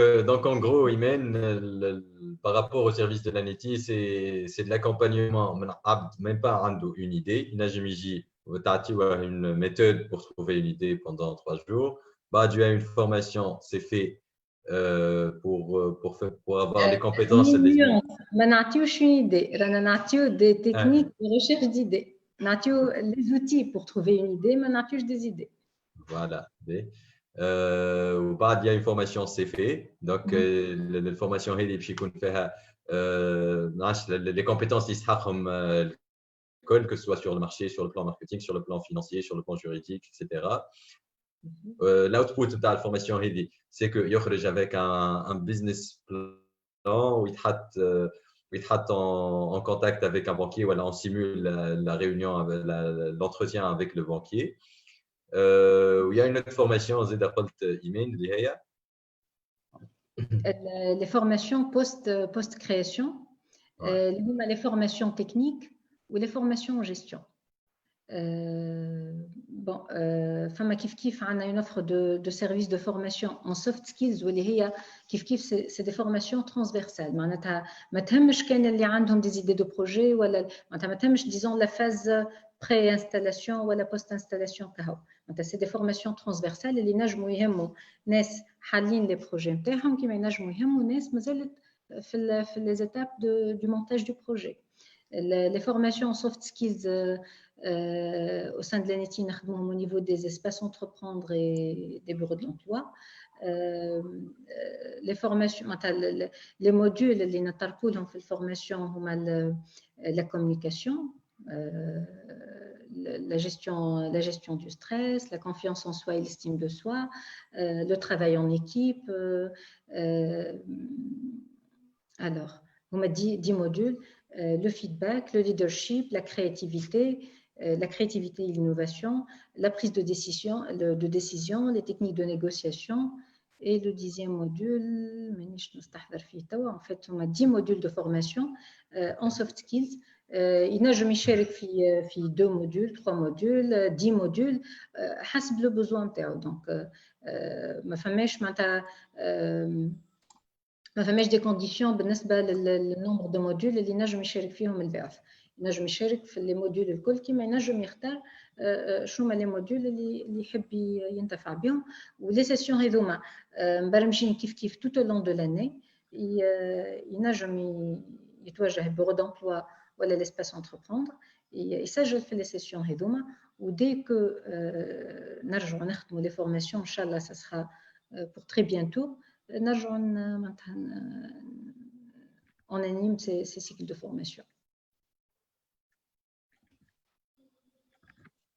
en gros, Imen, par rapport au service de l'ANETI, c'est de l'accompagnement. Même pas une idée. Une méthode pour trouver une idée pendant 3 jours. Tu as une formation, c'est fait pour avoir les compétences. ما نعطيوش une idée. رانا نعطيو des techniques de recherche d'idées. نعطيو les outils pour trouver une idée, ما نعطيوش des idées. Voilà. وبعد il y a une formation c'est fait donc la formation هذه باش يكون فيها les compétences اللي يستحقهم الكل que ce soit sur le marché, sur le plan marketing, sur le plan financier, sur le plan juridique, etc. L'output de la formation هذه c'est que يخرج avec un business plan où il يتحط en contact avec un banquier. Voilà, on simule la réunion, l'entretien avec le banquier. Il y a une autre formation, Zeda قلت إيمان اللي هي les formations post-création, les formations techniques ou les formations en gestion. Bon, فما كيف عندنا une offre de services de formation en soft skills واللي هي كيف c'est des formations transversales. معناتها ما تهمش كان اللي عندهم des idées de projet ولا معناتها ما تهمش disons la phase pré-installation ولا post-installation كهو. C'est des formations transversales اللي ينجموا يهموا ناس حالين لي بروجي نتاعهم كيما ينجموا يهموا ناس مازالت في les étapes du montage du projet. Les formations en soft skills au sein de l'ANETI نخدموهم au niveau des espaces entreprendre et des bureaux de l'emploi. Les formations, les modules اللي نطرقوا لهم في الفورماسيون هما la communication, la gestion du stress, la confiance en soi et l'estime de soi, le travail en équipe. Alors, on m'a dit 10 modules, le feedback, le leadership, la créativité et l'innovation, la prise de décision, les techniques de négociation. Et le 10e module, en fait, on a 10 modules de formation en soft skills. ينجم يشارك في 2 modules, 3 modules, 10 modules حسب le besoin نتاعو. Donc ما فماش معناتها ما فماش دي كونديسيون بالنسبه للنمبر دو موديول اللي نجم يشارك فيهم البعث. ينجم يشارك في لي موديول الكل كيما ينجم يختار شنو هما لي موديول اللي يحب ينتفع بهم. ولي سيسيون هذوما مبرمجين كيف توت او لون دو لاني. ينجم يتوجه بيرو دومبلوا ولا ليسباس انتربروندر يسجل في لي سيسيون هذوما. ودي كو نرجعوا نخدموا لي فورماسيون ان شاء الله سا سرا بور تري بيانتو نرجعوا معناتها on anime ces cycles de formation.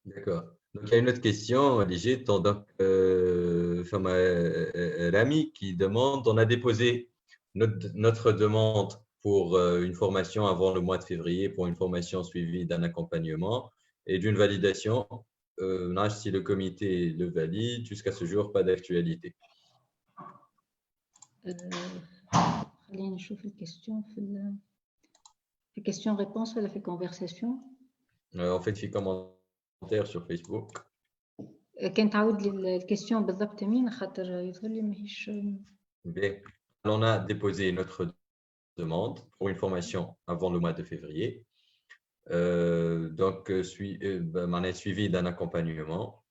D'accord. Donc, il y a une autre question, Ligé. Donc, Rami qui demande, on a déposé notre demande pour une formation avant le mois de février, pour une formation suivie d'un accompagnement et d'une validation. Si le comité le valide, jusqu'à ce jour, pas d'actualité. خلينا نشوف الكيستيون في كيستيون ريبونس ولا في كونفرساسيون. En fait, في commentaire sur Facebook. كان تعاود لي الكيستيون بالضبط مين خاطر يظهر لي ماهيش. Bien. On a déposé notre demande pour une formation avant le mois de février. Donc, suivi d'un accompagnement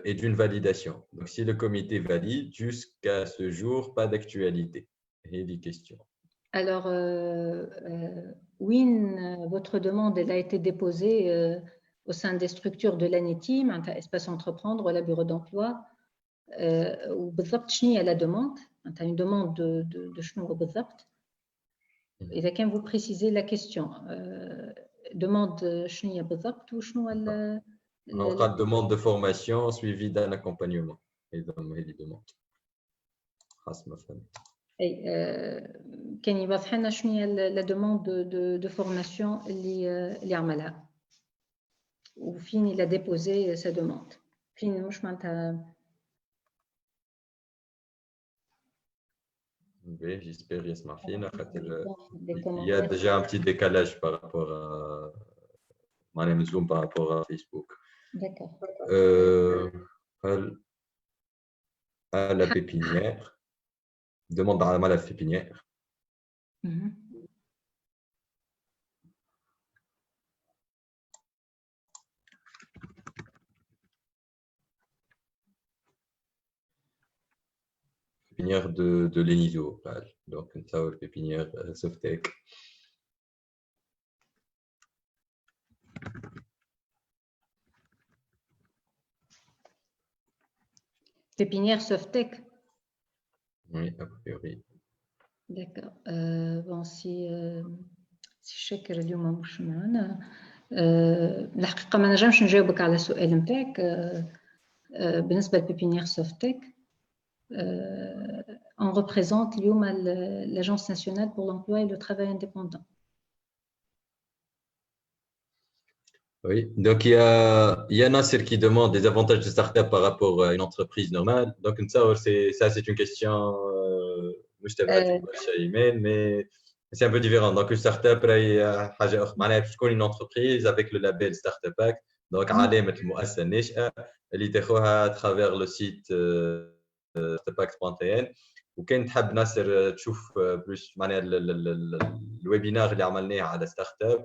et d'une validation. Donc, si le comité valide, jusqu'à ce jour, pas d'actualité. Et des questions. Alors, oui, votre demande elle a été déposée au sein des structures de l'ANETI, espace entreprendre, la bureau d'emploi. وبالضبط شنو هي la demande? Une demande de شنو بالضبط؟ إذا كان vous précisez la question. Demande شنو هي بالضبط وشنو En cas de demande de formation suivie d'un accompagnement. Et donc, il demande. اي كان يوضح لنا شنو هي لا دوموند دو فورماسيون اللي عملها وفين il a déposé sa demande. فين مش معناتها. Oui, j'espère يسمع فينا خاطر il y a déjà un petit décalage par rapport à معناها Zoom par rapport à Facebook. D'accord. À la pépinière. Demande à la pépinière. Pépinière de l'ENISO. Donc, ça, pépinière Softec. Pépinière Softec. Oui, a priori. D'accord. Bon, si شاكر اليوم مش معنا. الحقيقة ما نجمش نجاوبك على السؤال نتاعك بالنسبة لبيبينيير سوفتيك. On représente اليوم l'Agence nationale pour l'emploi et le travail indépendant. Oui, donc il y a Nasser qui demande des avantages de start-up par rapport à une entreprise normale. Donc ça c'est une question mais c'est un peu différent. Donc une start-up c'est une entreprise avec le label Startup Act. Donc علامة المؤسسة الناشئة اللي تاخوها à travers le site startupact.tn. وكان تحب ناصر تشوف بلوس معناها الويبينار اللي عملناه على ستارت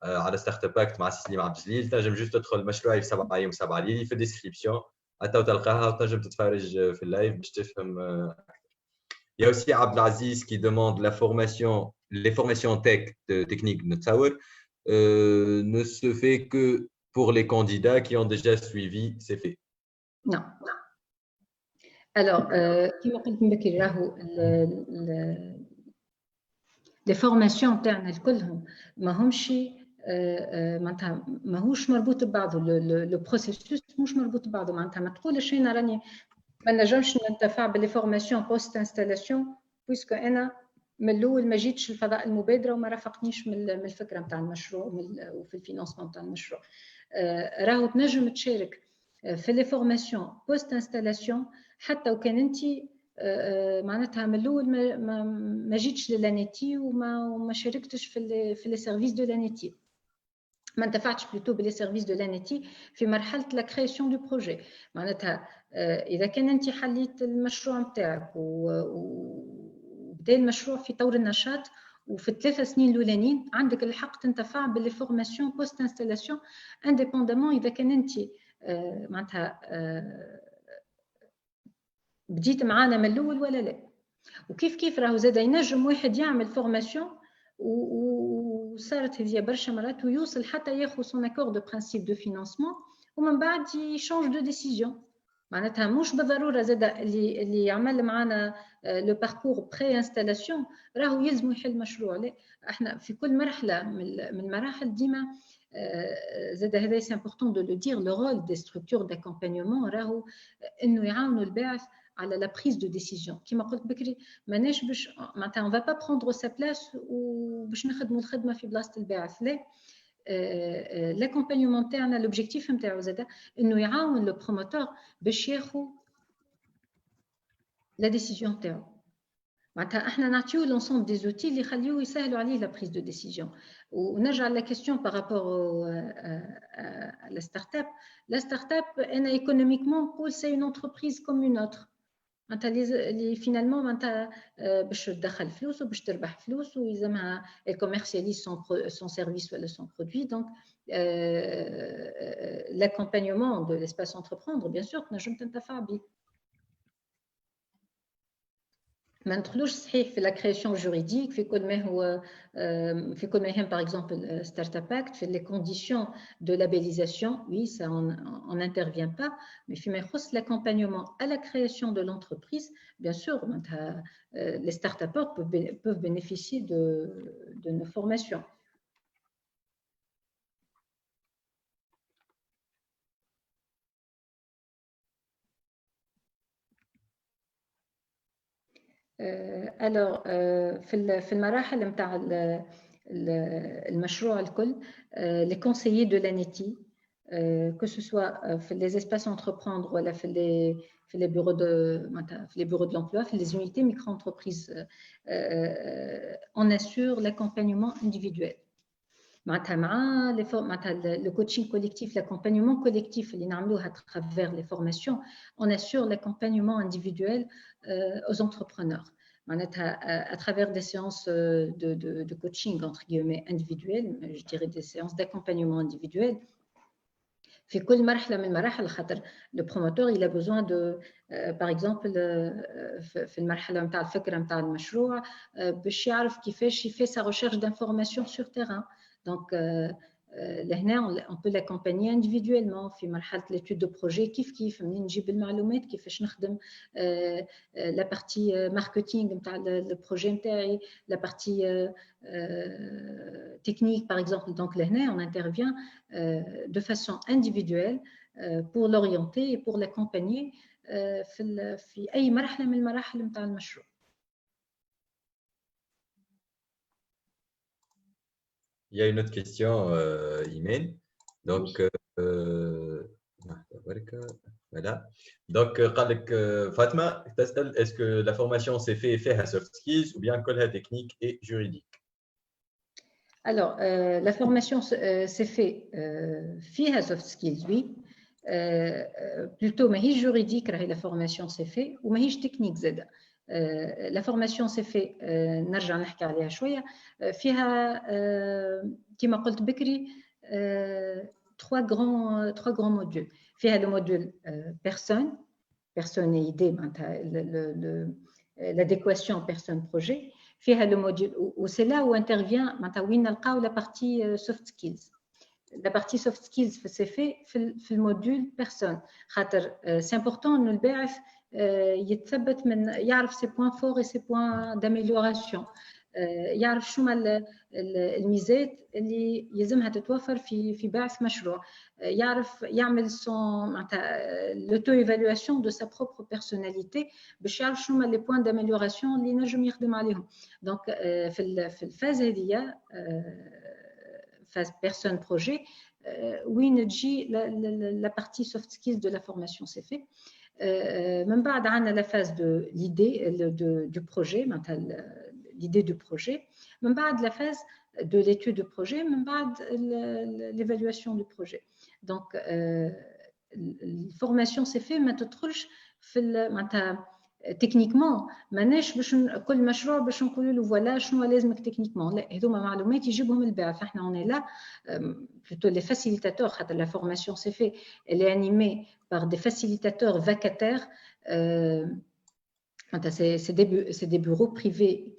على ستارت اكت مع سليم عبد الجليل. تنجم جوست تدخل مشروعي في 7 ايام 7 ليالي في الديسكريبسيون حتى تلقاها وتنجم تتفرج في اللايف باش تفهم اكثر. Il y a aussi Abdelaziz qui demande les formations techniques de نتصور ne se fait que pour les candidats qui ont déjà suivi ces faits. Non. Alors, كما قلت بكري راهو les formations تاعنا كلهم ما همش معناتها ماهوش مربوط ببعضه. لو بروسيسوس مش مربوط ببعضه. معناتها ما تقولش انا راني ما نجمش ننتفع باللي فورماسيون بوست انستالاسيون بويسكو انا من الاول ما جيتش الفضاء المبادره وما رافقنيش من الفكره نتاع المشروع وفي الفينانسمون نتاع المشروع. راهو تنجم تشارك في لي فورماسيون بوست انستالاسيون حتى وكان انت معناتها من الاول ما جيتش للانيتي وما شاركتش في لي سيرفيس دو لانيتي. ما انتفعتش بلوتو بلي سيرفيس دو لانيتي في مرحله لا كرياسيون دو بروجي. معناتها اذا كان انت حليت المشروع نتاعك وبدا المشروع في طور النشاط وفي الثلاث سنين الاولانيين عندك الحق تنتفع باللي فورماسيون بوست انستالاسيون انديبوندامون اذا كان انت معناتها بديت معانا من الاول ولا لا. وكيف راهو زاد ينجم واحد يعمل فورماسيون وصارت هذه برشا مرات ويوصل حتى ياخذ سون اكور دو برانسيب دو فينانسمون ومن بعد يشونج دو ديسيزيون. معناتها مش بالضروره زاد اللي يعمل معنا لو باركور بري انستالاسيون راهو يلزم يحل مشروع. لا، احنا في كل مرحله من المراحل ديما زاد هذا سي امبورطون دو لو دير لو رول دي ستركتور داكومبانيومون راهو انه يعاونوا الباعث على لا بريز دو ديسيزيون. كيما قلت بكري ماناش باش معناتها اون فا با بروندر سا بلاس وباش نخدموا الخدمه في بلاصه الباعث. لا، لاكومبانيومون تاعنا لوبجيكتيف نتاعو زاد انه يعاون لو بروموتور باش ياخذ لا ديسيزيون تاعو. معناتها احنا نعطيو لونسومبل دي زوتي اللي يخليوه يسهلوا عليه لا بريز دو ديسيزيون. ونرجع لا كيستيون بارابور لا ستارت اب. لا ستارت اب انا ايكونوميكمون نقول سي اون انتربريز كوم اون اوتر. معناتها اللي فينالمون معناتها باش تدخل فلوس وباش تربح فلوس ويلزمها الكوميرسياليز سون سيرفيس ولا سون برودوي. دونك لاكومبانيومون دو ليسباس انتربروندر بيان سور تنجم تنتفع به. ما ندخلوش صحيح في لا كرياسيون جوريديك في كل ما هو في كل ما يهم باغ اكزومبل ستارت اب اكت في لي كونديسيون دو لابيليزاسيون. وي سا اون انترفيان با مي فيما يخص لاكومبانيومون à la création de l'entreprise bien sûr les start-upers peuvent bénéficier de nos formations. alors في المراحل نتاع المشروع الكل les conseillers de l'ANETI que ce soit في les espaces entreprendre ولا في les bureaux de l'emploi في les unités micro-entreprises on assure l'accompagnement individuel. معناتها le coaching collectif, l'accompagnement collectif اللي نعملوه à travers les formations, on assure l'accompagnement individuel aux entrepreneurs. À travers des séances de coaching entre guillemets individuelles, je dirais des séances d'accompagnement individuel. في كل مرحلة من المراحل خاطر le promoteur il a besoin de par exemple في المرحلة نتاع الفكرة نتاع المشروع باش يعرف كيفاش يفي sa recherche d'information sur terrain. Donc لهنا on peut l'accompagner individuellement في مرحلة l'étude de projet كيف منين نجيب المعلومات كيفاش نخدم la partie marketing نتاع البروجي نتاعي la partie technique par exemple. Donc لهنا on intervient de façon individuelle pour l'orienter et pour l'accompagner في أي مرحلة من المراحل نتاع المشروع. Il y a une autre question, Imen. Donc, voilà. Donc, Fatma, est-ce que la formation s'est fait à soft skills ou bien à technique et juridique? Alors, la formation s'est fait à soft skills, oui. Plutôt, mais juridique, la formation s'est fait, ou mais technique, Z. La formation s'est fait نرجع نحكي عليها شويه فيها كما قلت بكري trois grands modules. فيها le module personne et idée l'adéquation personne projet. فيها le module où c'est là où intervient وين نلقاو la partie soft skills. La partie soft skills c'est fait في الموديول personne خاطر c'est important انه الباعث يتثبت من يعرف ses points forts et ses points d'amélioration. يعرف شو الميزات اللي يلزمها تتوفر في باعث مشروع. يعرف يعمل l'auto évaluation de sa propre personnalité باش يعرف شو les points d'amélioration اللي نجم يخدم عليهم. Donc في الفاز هذه phase personne projet وين تجي la partie soft skills de la formation c'est fait. من بعد عندنا la phase de l'idée du projet l'idée du projet. من بعد la phase de l'étude du projet. من بعد l'évaluation du projet. Donc la formation c'est fait ما تدخلش في تكنيكمون ماناش باش كل مشروع باش نقولوا له فوالا شنو لازمك تكنيكمون، لا هذوما معلومات يجيبهم الباعث. احنا اون لا plutôt les facilitateurs خاطر la formation c'est fait elle est animée par des facilitateurs vacataires. C'est des bureaux privés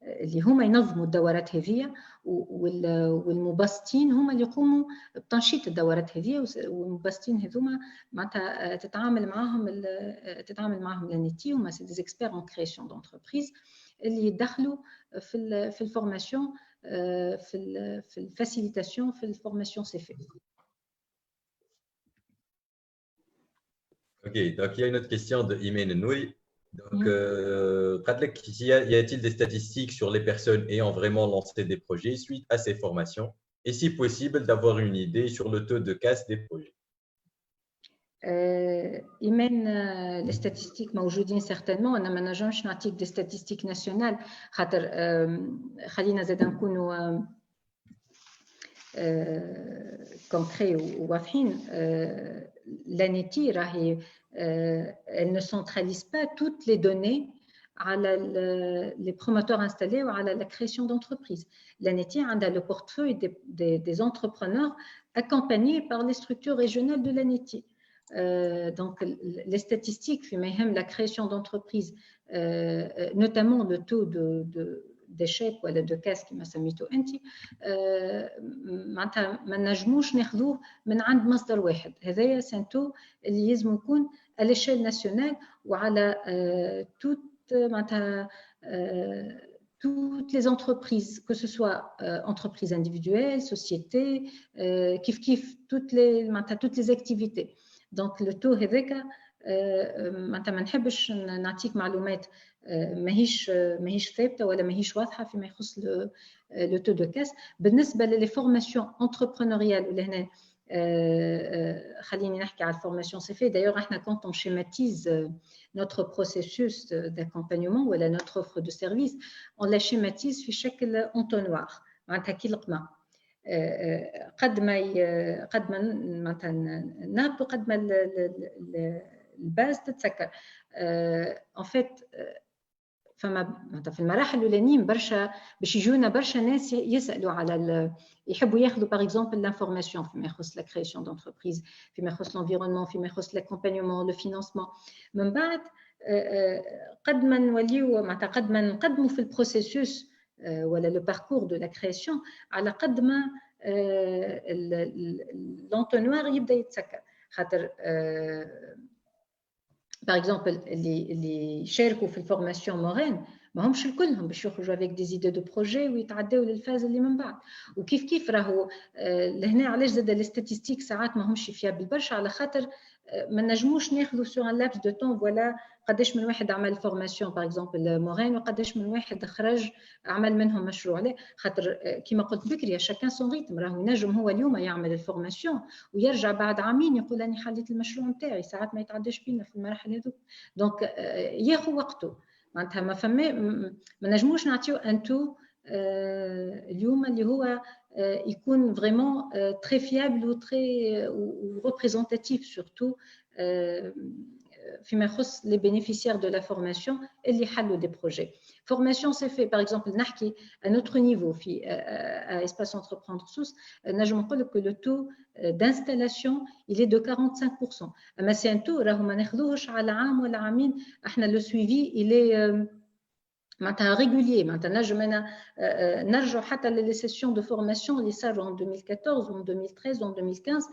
اللي هما ينظموا الدورات هذه، والمبسطين هما اللي يقوموا بتنشيط الدورات هذه، والمبسطين هذوما معناتها تتعامل معهم لانيتي، هما سي دي اكسبير ان كرياسيون دونتربريز اللي يدخلوا في الفورماسيون، في الفاسيليتاسيون، في الفورماسيون سي في. Ok, donc il y a une autre question de Imen Nouri. Donc, y a-t-il des statistiques sur les personnes ayant vraiment lancé des projets suite à ces formations, et si possible d'avoir une idée sur le taux de casse des projets? Imen, les statistiques موجودين certainement. أنا ما نجمش نعطيك des statistiques nationales خاطر خلينا زاد نكونوا concret وواضحين. l'ANETI راهي elle ne centralise pas toutes les données على les promoteurs installés ou على la création d'entreprises. l'ANETI a le portefeuille des entrepreneurs accompagnés par les structures régionales de l'ANETI. Donc les statistiques في مهم la création d'entreprises, notamment le taux d'échec ولا de casse كما سميتو انت، معناتها ما نجموش ناخذوه من عند مصدر واحد. هذايا سانتو اللي لازم يكون à l'échelle nationale وعلى معناتها toutes les entreprises, que ce soit entreprises individuelles, sociétés, toutes les activités. Donc le taux هذاك معناتها ما نحبش نعطيك معلومات ماهيش ثابته ولا ماهيش واضحه فيما يخص لو تو دو كاس. بالنسبه للي فورماسيون انتربرونوريال ولا هنا خليني نحكي على الفورماسيون سي في. دايوغ احنا كونت اون شيماتيز notre processus d'accompagnement ou notre offre de service, on la schématise في شكل entonnoir معناتها كي القمه. قد ما معناتها نهبطوا قد ما الباز تتسكر. en fait فما في المراحل الاولانيين برشا باش يجونا برشا ناس يسالوا على يحبوا ياخذوا باغ اكزومبل لانفورماسيون فيما يخص لا كرياسيون دونتربريز، فيما يخص لونفيرونمون، فيما يخص لاكومبانيومون، لو فينانسمون. من بعد قد ما نوليو معناتها قد ما نقدموا في البروسيسوس ولا لو باركور دو لا كرياسيون على قد ما لونتونوار يبدا يتسكر. خاطر باغ اكزومبل اللي شاركوا في الفورماسيون مورين ماهمش الكلهم باش يخرجوا افيك دي زيدي دو بروجي ويتعداو للفاز اللي من بعد. وكيف راهو لهنا علاش زاد لي ستاتيستيك ساعات ماهمش فيابل برشا، على خاطر ما نجموش ناخذوا سور ان لابس دو طون فوالا قداش من واحد عمل فورماسيون باغ اكزومبل مورين وقداش من واحد خرج عمل منهم مشروع. لا، خاطر كما قلت بكري شاكان سون ريتم. راهو ينجم هو اليوم يعمل الفورماسيون ويرجع بعد عامين يقول راني حليت المشروع نتاعي. ساعات ما يتعداش بينا في المراحل هذوك. دونك ياخذ وقته معناتها ما نجموش نعطيو ان تو اليوم اللي هو يكون فريمون تري فيابل و تري ريبريزونتاتيف سورتو فيما يخص لي بينيفيسيير دو لا فورماسيون اللي حلوا دي بروجي. فورماسيون سي في باغ اكزومبل نحكي ان اوتر نيفو في اسباس انتربروندر سوس، نجم نقول لك لو تو d'installation il est de 45%. اما سي ان تو راهو ما ناخذوهش على عام ولا عامين. احنا لو سويفي il est معناتها ريغوليي. معناتها نجم انا نرجع حتى لي سيسيون دو فورماسيون اللي صاروا en 2014 و 2013 و 2015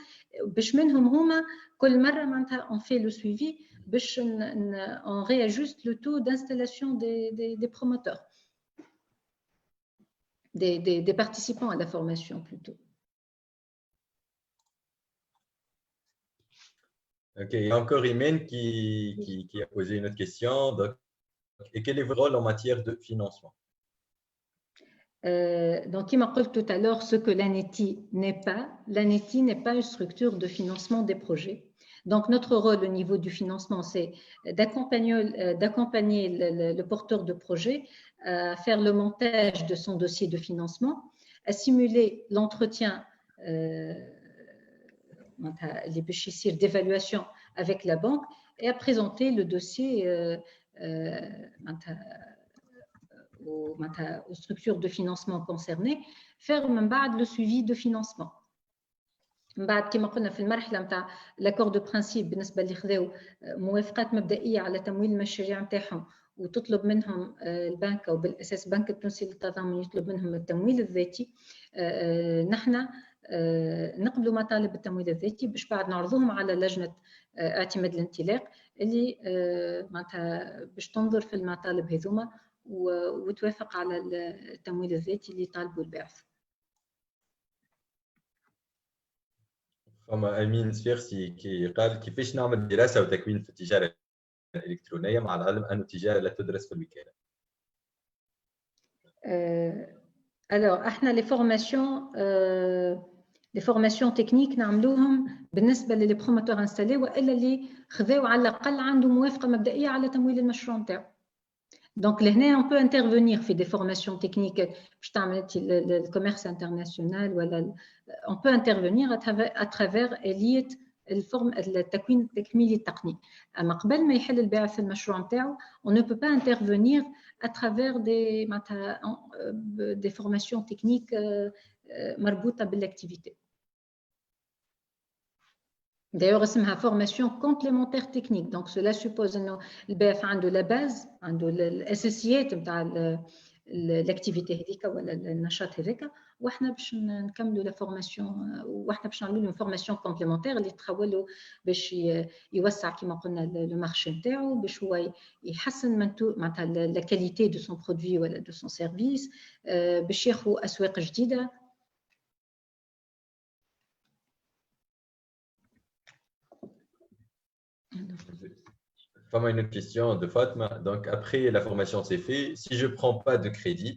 باش منهم هما كل مره معناتها اون في لو سويفي باش اون رياجوست لو تو d'installation des promoteurs, des participants à la formation plutôt. Ok, il y a encore Imen qui a posé une autre question. Donc, et quel est votre rôle en matière de financement? Donc, comme je l'ai dit tout à l'heure, ce que l'ANETI n'est pas une structure de financement des projets. Donc, notre rôle au niveau du financement, c'est d'accompagner le porteur de projet à faire le montage de son dossier de financement, à simuler l'entretien d'évaluation avec la banque et à présenter le dossier aux structures de financement concernées, faire le suivi de financement. بعد كما قلنا في المرحله نتاع لاكور دو برانسيب بالنسبه اللي خذاو موافقات مبدئيه على تمويل المشاريع نتاعهم وتطلب منهم البنك او بالاساس بنك التونسي للتضامن يطلب منهم التمويل الذاتي، نحن نقبلوا مطالب التمويل الذاتي باش بعد نعرضوهم على لجنه اعتماد الانطلاق اللي معناتها باش تنظر في المطالب هذوما وتوافق على التمويل الذاتي اللي طالبوا البعث. فما امين سفيرسي كي قال كيفاش نعمل دراسه وتكوين في التجاره الالكترونيه مع العلم ان التجاره لا تدرس في الوكاله. alors احنا les formations techniques نعملوهم بالنسبه للي بروموتور انستالي والا اللي خذاو على الاقل عنده موافقه مبدئيه على تمويل المشروع نتاعو. Donc, on peut intervenir في des formations techniques باش تعمل الكوميرس انترناسيونال ولا on peut intervenir à travers آلية التكوين التكميلي التقني. اما قبل ما يحل البائع في المشروع نتاعو on ne peut pas intervenir à travers des formations techniques مربوطه بالاكتيفيتي. D'ailleurs, اسمها formation complémentaire technique. Donc, cela suppose انه الباف عنده la base, عنده الاساسيات نتاع الاكتيفيتي هذيك ولا النشاط هذاك، واحنا باش نكملوا لا فورماسيون واحنا باش نعملوا لهم فورماسيون كومبليمونتير اللي تخولوا باش يوسع كما قلنا لو مارشي نتاعو، باش هو يحسن معناتها لا كاليتي دو سون برودوي ولا دو سون سيرفيس، باش ياخذوا اسواق جديده. Comme une question de Fatma. Donc, après la formation s'est faite, si je ne prends pas de crédit,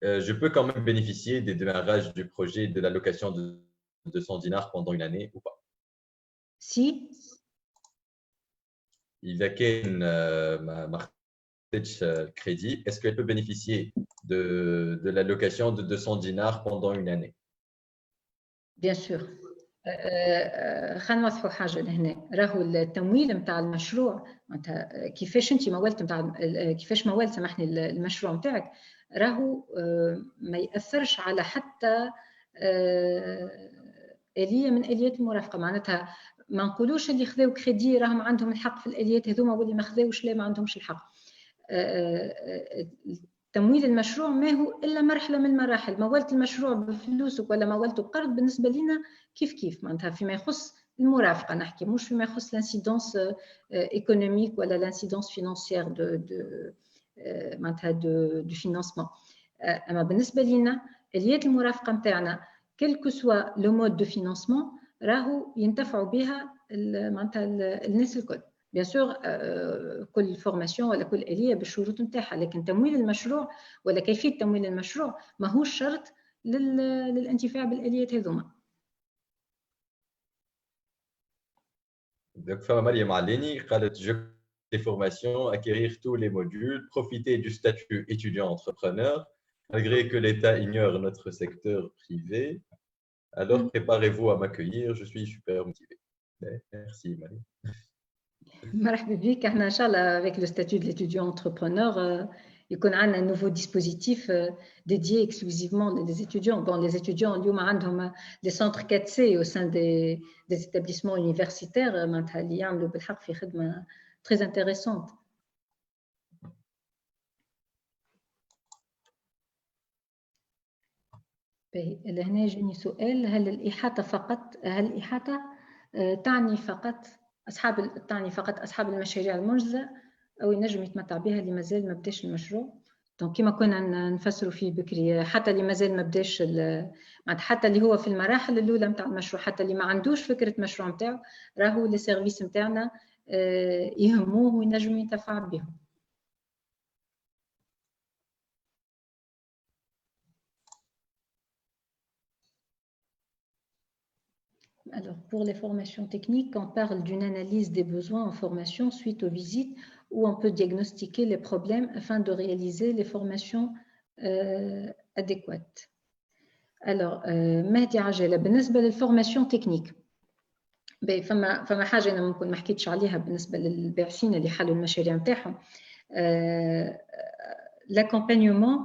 je peux quand même bénéficier des démarrages du projet de la location de 200 dinars pendant une année ou pas? Si. إذا كان ما خدتش crédit, est-ce qu'elle peut bénéficier de la location de 200 dinars pendant une année? Bien sûr. خلينا نوضحوا حاجه لهنا. راهو التمويل نتاع المشروع معناتها كيفاش انت مولت نتاع كيفاش مولت سامحني المشروع نتاعك راهو ما ياثرش على حتى آلية من آليات المرافقه. معناتها ما نقولوش اللي خذاو كريدي راهم عندهم الحق في الآليات هذوما واللي ما خذاوش لا ما عندهمش الحق. تمويل المشروع ما هو الا مرحله من المراحل. مولت المشروع بفلوسك ولا مولته بقرض بالنسبه لنا كيف كيف معناتها فيما يخص المرافقه نحكي، مش فيما يخص لانسيدونس ايكونوميك ولا لانسيدونس فينانسيير دو معناتها دو فينانسمون. اما بالنسبه لنا اليات المرافقه نتاعنا كل كو سوا لو مود دو فينانسمون راهو ينتفعوا بها معناتها الناس الكل. بيان سور كل فورماسيون ولا كل آلية بالشروط نتاعها، لكن تمويل المشروع ولا كيفية تمويل المشروع ما هو شرط للانتفاع بالآليات هذوما. Donc, Mariam Aleni, je des formations, acquérir tous les modules, profiter du statut étudiant-entrepreneur, malgré que l'État ignore notre secteur privé. Alors, préparez-vous à m'accueillir, je suis super motivé. Merci, Mariam. مرحبا بك. احنا ان شاء الله avec le statut de l'étudiant entrepreneur يكون عندنا un nouveau dispositif dédié exclusivement les étudiants. Bon, les étudiants اليوم عندهم des centres 4C au sein des établissements universitaires معناتها اللي يعملوا بالحق في خدمه très intéressante. لهنا جاني سؤال، هل الإحاطة تعني فقط أصحاب المشاريع المنجزة أو ينجم يتمتع بها اللي مازال ما بداش المشروع؟ دونك كما كنا نفسروا فيه بكري، حتى اللي مازال ما بداش حتى اللي هو في المراحل الأولى نتاع المشروع، حتى اللي ما عندوش فكرة مشروع نتاعو راهو لي سيرفيس نتاعنا يهموه وينجم ينتفع بهم. Alors, pour les formations techniques, on parle d'une analyse des besoins en formation suite aux visites où on peut diagnostiquer les problèmes afin de réaliser les formations adéquates. Alors, Mehdi Ajela, بالنسبة للformation technique, فما حاجه انا ممكن ما حكيتش عليها بالنسبه للباعثين اللي حلوا المشاريع نتاعهم. لاكومبانيومون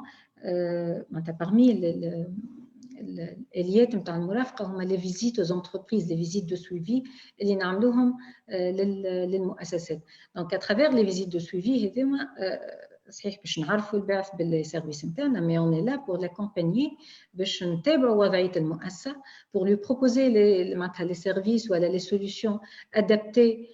معناتها parmi الاليات نتاع المرافقه هما لي فيزيت aux entreprises لي فيزيت دو سويفي اللي نعملوهم للمؤسسات. دونك اترافير لي فيزيت دو سويفي هذوما صحيح باش نعرفوا البعث بالسيرفيس نتاعنا، مي اون اي لا بور لاكومبانيي باش نتابعوا وضعيه المؤسسه بور لو بروبوزي معناتها لي سيرفيس ولا لي سوليوشن ادابتي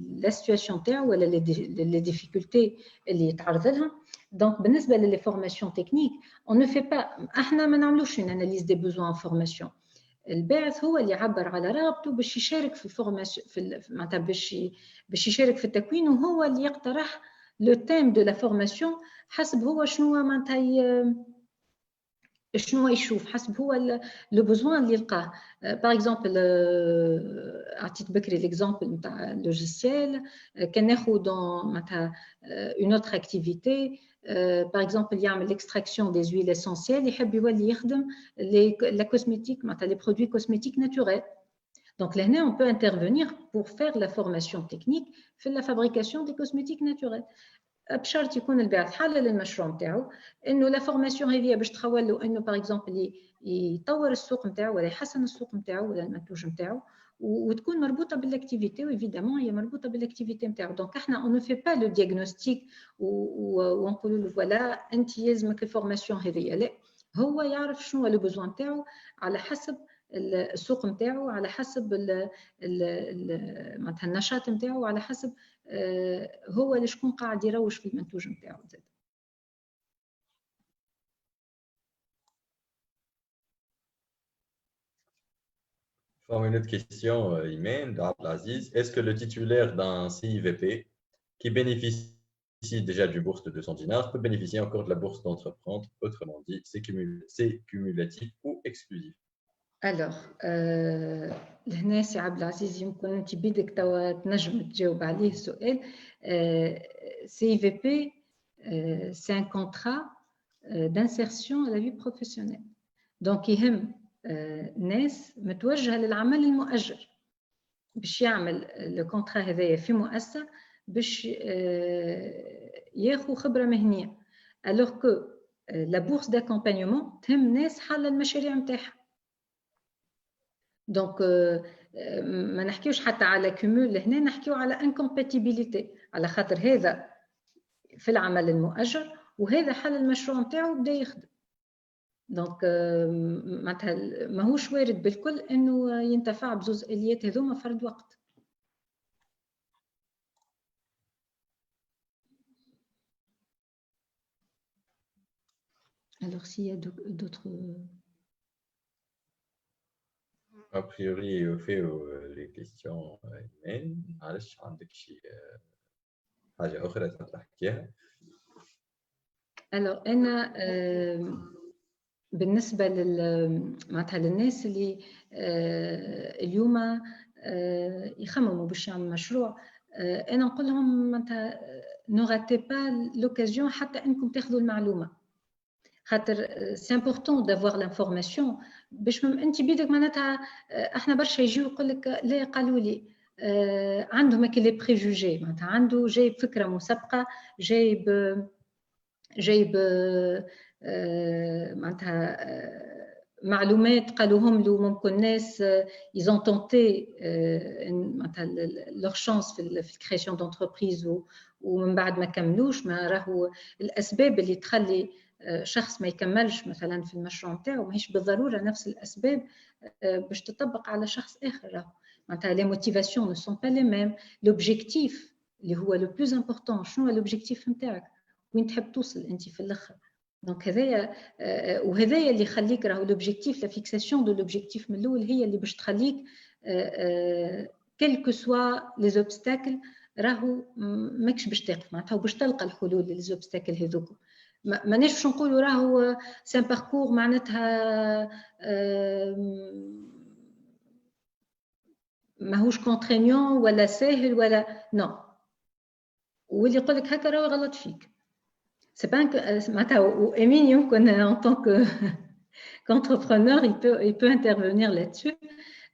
لا سيتواسيون تاعو ولا لي ديفيكولتي اللي يتعرض لها. دونك بالنسبه للي فورماسيون تكنيك اون نو في با، احنا ما نعملوش اون اناليز دي بوزوان فورماسيون. الباعث هو اللي يعبر على رغبته باش يشارك في الفورماسيون معناتها باش يشارك في التكوين، وهو اللي يقترح لو تيم دو لا فورماسيون حسب هو شنو معناتها شنو يشوف، حسب هو لو بوزوان اللي يلقاه. باغ اكزومبل عطيت بكري ليكزومبل نتاع لوجيسيال، كان ناخذ دون معناتها اون اوتر اكتيفيتي باغ اكزومبل يعمل ليكستراكسيون دي زويل اسونسيال، يحب يولي يخدم لا كوزميتيك معناتها لي برودوي كوزميتيك ناتوريل. Donc là, on peut intervenir pour faire la formation technique في la fabrication des cosmétiques naturels. بشرط يكون الباعث حلل المشروع نتاعو انه لا فورماسيون هذه باش تخول له انه باغ اكزومبل يطور السوق نتاعو ولا يحسن السوق نتاعو ولا المنتوج نتاعو، وتكون مربوطه بالاكتيفيتي، وإيفيدامون هي مربوطه بالاكتيفيتي نتاعو. دونك احنا اون نو في با لو دياغنوستيك ونقولوا له فوالا انت يلزمك الفورماسيون هذه، لا، هو يعرف شنو لو بوزوان نتاعو على حسب السوق نتاعو، على حسب معناتها النشاط نتاعو، على حسب هو اللي شكون قاعد يروج في المنتوج نتاعو. Une autre question, Imen, d'Abdelaziz. Est-ce que le titulaire d'un CIVP qui bénéficie déjà du bourse de 200 dinars peut bénéficier encore de la bourse d'entreprendre? Autrement dit, c'est cumulatif ou exclusif? Alors, لهنا سي عبد العزيز يمكن انت بيدك توا تنجم تجاوب عليه السؤال. CIVP, c'est un contrat d'insertion à la vie professionnelle. Donc يهم ناس متوجهه للعمل المؤجر باش يعمل لو كونترا هذايا في مؤسسه باش ياخذ خبره مهنيه. alors que la bourse d'accompagnement تهم ناس حل المشاريع نتاعها. دونك ما نحكيوش حتى على كومول، هنا نحكيو على انكومباتيبيليتي، على خاطر هذا في العمل المؤجر وهذا حل المشروع نتاعو بدا يخدم. دونك معناتها ماهوش وارد بالكل انه ينتفع بزوز اليات هذوما فرد وقت. Alors s'il y a d'autres A priori, fait les questions Imen. معلش عندك شي حاجة أخرى تحكيها؟ Alors أنا بالنسبة معناتها للناس اللي اليوم يخمموا باش يعملوا مشروع، أنا نقول لهم معناتها ne ratez pas l'occasion حتى أنكم تاخذوا المعلومة، خاطر سي امبورطون دافوار لانفورماسيون باش انت بيدك معناتها. احنا برشا يجيو يقول لك لا قالوا لي عندهم هكا لي بريجوجي، معناتها عنده جايب فكره مسبقه، جايب معناتها معلومات قالوهم له ممكن ناس يزون تونتي معناتها لور شانس في الكرياسيون دونتربريز ومن بعد ما كملوش. ما راهو الاسباب اللي تخلي شخص ما يكملش مثلا في المشروع نتاعو ماهيش بالضروره نفس الاسباب باش تطبق على شخص اخر. راهو معناتها لي موتيفاسيون نو سون با لي ميم، لوبجيكتيف اللي هو لو بلوز امبورطون، شنو هو لوبجيكتيف نتاعك، وين تحب توصل انت في الاخر. دونك هذايا وهذايا اللي يخليك، راهو لوبجيكتيف لا فيكساسيون دو لوبجيكتيف من الاول هي اللي باش تخليك كيل كو سوا لي زوبستاكل راهو ماكش باش تقف معناتها، وباش تلقى الحلول لي زوبستاكل هذوك. ما نجمش نقولوا راهو سان باركور معناتها ماهوش كونترينيون ولا ساهل ولا نو، واللي يقول لك هكا راهو غلط فيك. سي بان معناتها وامين يمكن ان طونك كونتربرونور il peut intervenir là-dessus.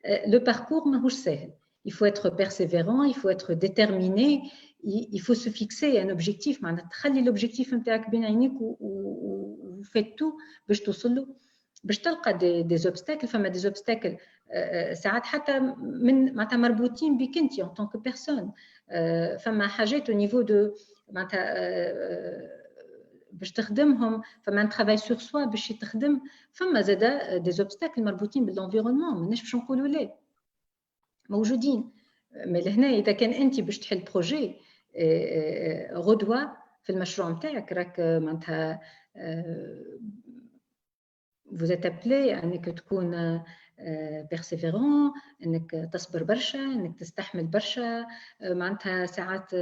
le parcours ماهوش سهل. Il faut être persévérant, il faut être déterminé, il faut se fixer un objectif. معناتها تخلي l'objectif نتاعك بين عينيك و faites tout باش توصل له. باش تلقى des obstacles. فما des obstacles ساعات حتى من معناتها مربوطين بك انت en tant que personne. فما حاجات au niveau de معناتها باش تخدمهم. فما travail sur soi باش تخدم. فما زاده des obstacles مربوطين بالenvironnement. ماناش باش نقولوا لا، موجودين. مي لهنا اذا كان انت باش تحل بروجي غدوه في المشروع نتاعك راك معناتها vous êtes appelé انك تكون بيرسيفيرون، انك تصبر برشا، انك تستحمل برشا. معناتها ساعات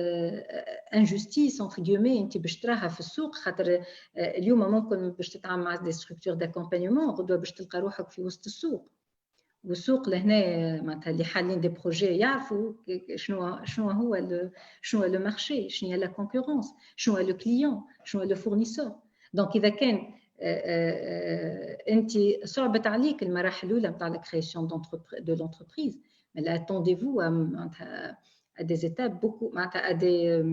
انجستيس انتر جيومي انت باش تراها في السوق، خاطر اليوم ممكن باش تتعامل مع دي ستركتور داكومبانيمون، غدوه باش تلقى روحك في وسط السوق. والسوق لهنا معناتها اللي حالين دي بروجي يعرفوا شنو هو لو مارشي، شنو هي لا كونكورونس، شنو هو لو كليون، شنو هو لو فورنيسور. دونك اذا كان انت صعبت عليك المراحل الاولى نتاع لا كرياسيون دو لونتربريز، mais attendez-vous à des étapes beaucoup معناتها à des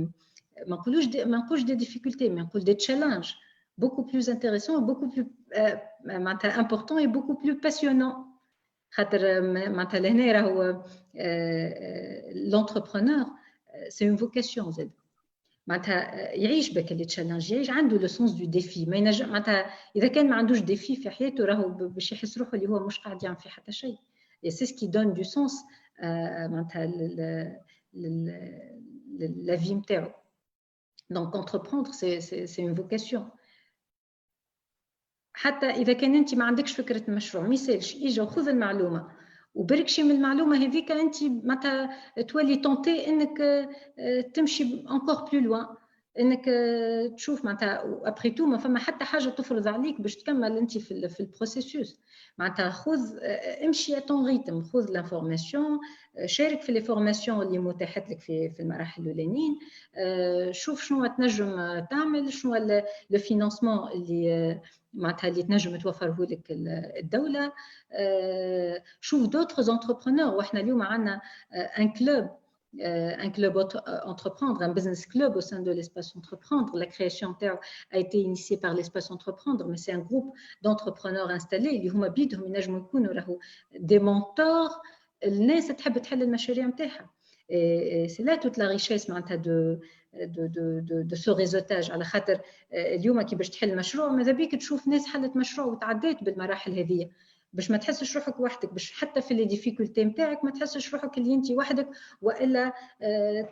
ما نقولش des difficultés mais نقول des challenges beaucoup plus intéressants, beaucoup plus معناتها importants et beaucoup plus passionnants. خاطر معناتها لهنا راهو l'entrepreneur c'est une vocation زاد. معناتها يعيش بك اللي تشالنج، يعيش عنده لو سونس دو ديفي. ما ينجم معناتها اذا كان ما عندوش ديفي في حياته راهو باش يحس روحه اللي هو مش قاعد يعمل في حتى شيء. et c'est ce qui donne du sens معناتها la vie نتاعو. donc entreprendre c'est une vocation. حتى اذا كان انت ما عندكش فكره المشروع ما يسالش، اجا وخذ المعلومه وبركشي من المعلومه هذيك انت معناتها تولي تونتي انك تمشي انكور بلو لوان، انك تشوف معناتها ابري تو ما فما حتى حاجه تفرض عليك باش تكمل انت في البروسيسوس. معناتها خذ امشي اتون ريتم، خذ لانفورماسيون، شارك في لي فورماسيون اللي متاحت لك في المراحل الاولانيين، شوف شنو تنجم تعمل، شنو لو فينانسمون اللي معناتها اللي تنجم توفره لك الدوله، شوف دوتر انتربرونور. واحنا اليوم عندنا ان club entreprendre, un business club au sein de l'espace entreprendre. La création a été initiée par l'espace entreprendre, mais c'est un groupe d'entrepreneurs installés اللي هما بيدهم ينجموا يكونوا راهو des mentors الناس تحب تحل المشاريع نتاعها. c'est là toute la richesse معناتها de ce réseautage. على خاطر اليوم كي باش تحل مشروع ماذا بيك تشوف ناس حلت مشروع وتعديت بالمراحل هذه باش ما تحسش روحك وحدك، باش حتى في لي ديفيكولتي نتاعك ما تحسش روحك اللي انت وحدك والا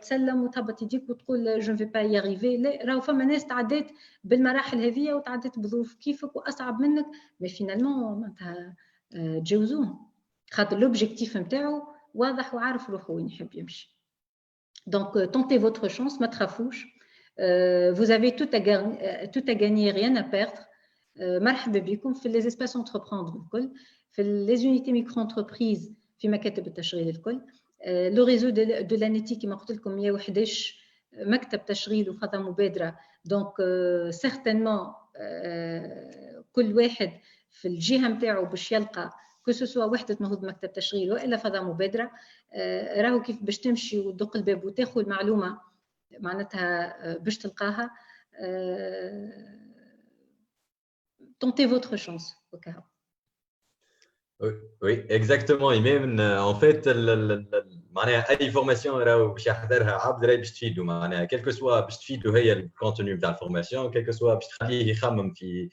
تسلم وتهبط يديك وتقول جو نفي با y arriver. لا، راهو فما ناس تعديت بالمراحل هذه وتعديت بظروف كيفك واصعب منك، مي فينالمون معناتها تجاوزوهم خاطر لوبجيكتيف نتاعو واضح وعارف روحه وين يحب يمشي. Donc tentez votre chance, ما تخافوش. Vous avez tout à gagner, rien à perdre. مرحبا بكم في les espaces entreprendre الكل، في les unités micro-entreprises في مكاتب التشغيل الكل. لو ريزو دو لانيتي كما قلت لكم 111 مكتب تشغيل وفضا مبادره. دونك سيغتينمون كل واحد في الجهه نتاعو باش يلقى كو سوسوا وحده نهوض مكتب تشغيل والا فضا مبادره. راهو كيف باش تمشي وتدق الباب وتاخذ المعلومه معناتها باش تلقاها. Tentez votre chance au cas. Oui, exactement. Et même en fait معناها اي فورماسيون راهو باش يحضرها عبد راهي باش تفيدو، معناها كل كو سوا باش تفيدو هي الكونتوني نتاع الفورماسيون، كل كو سوا باش تخليه يخمم في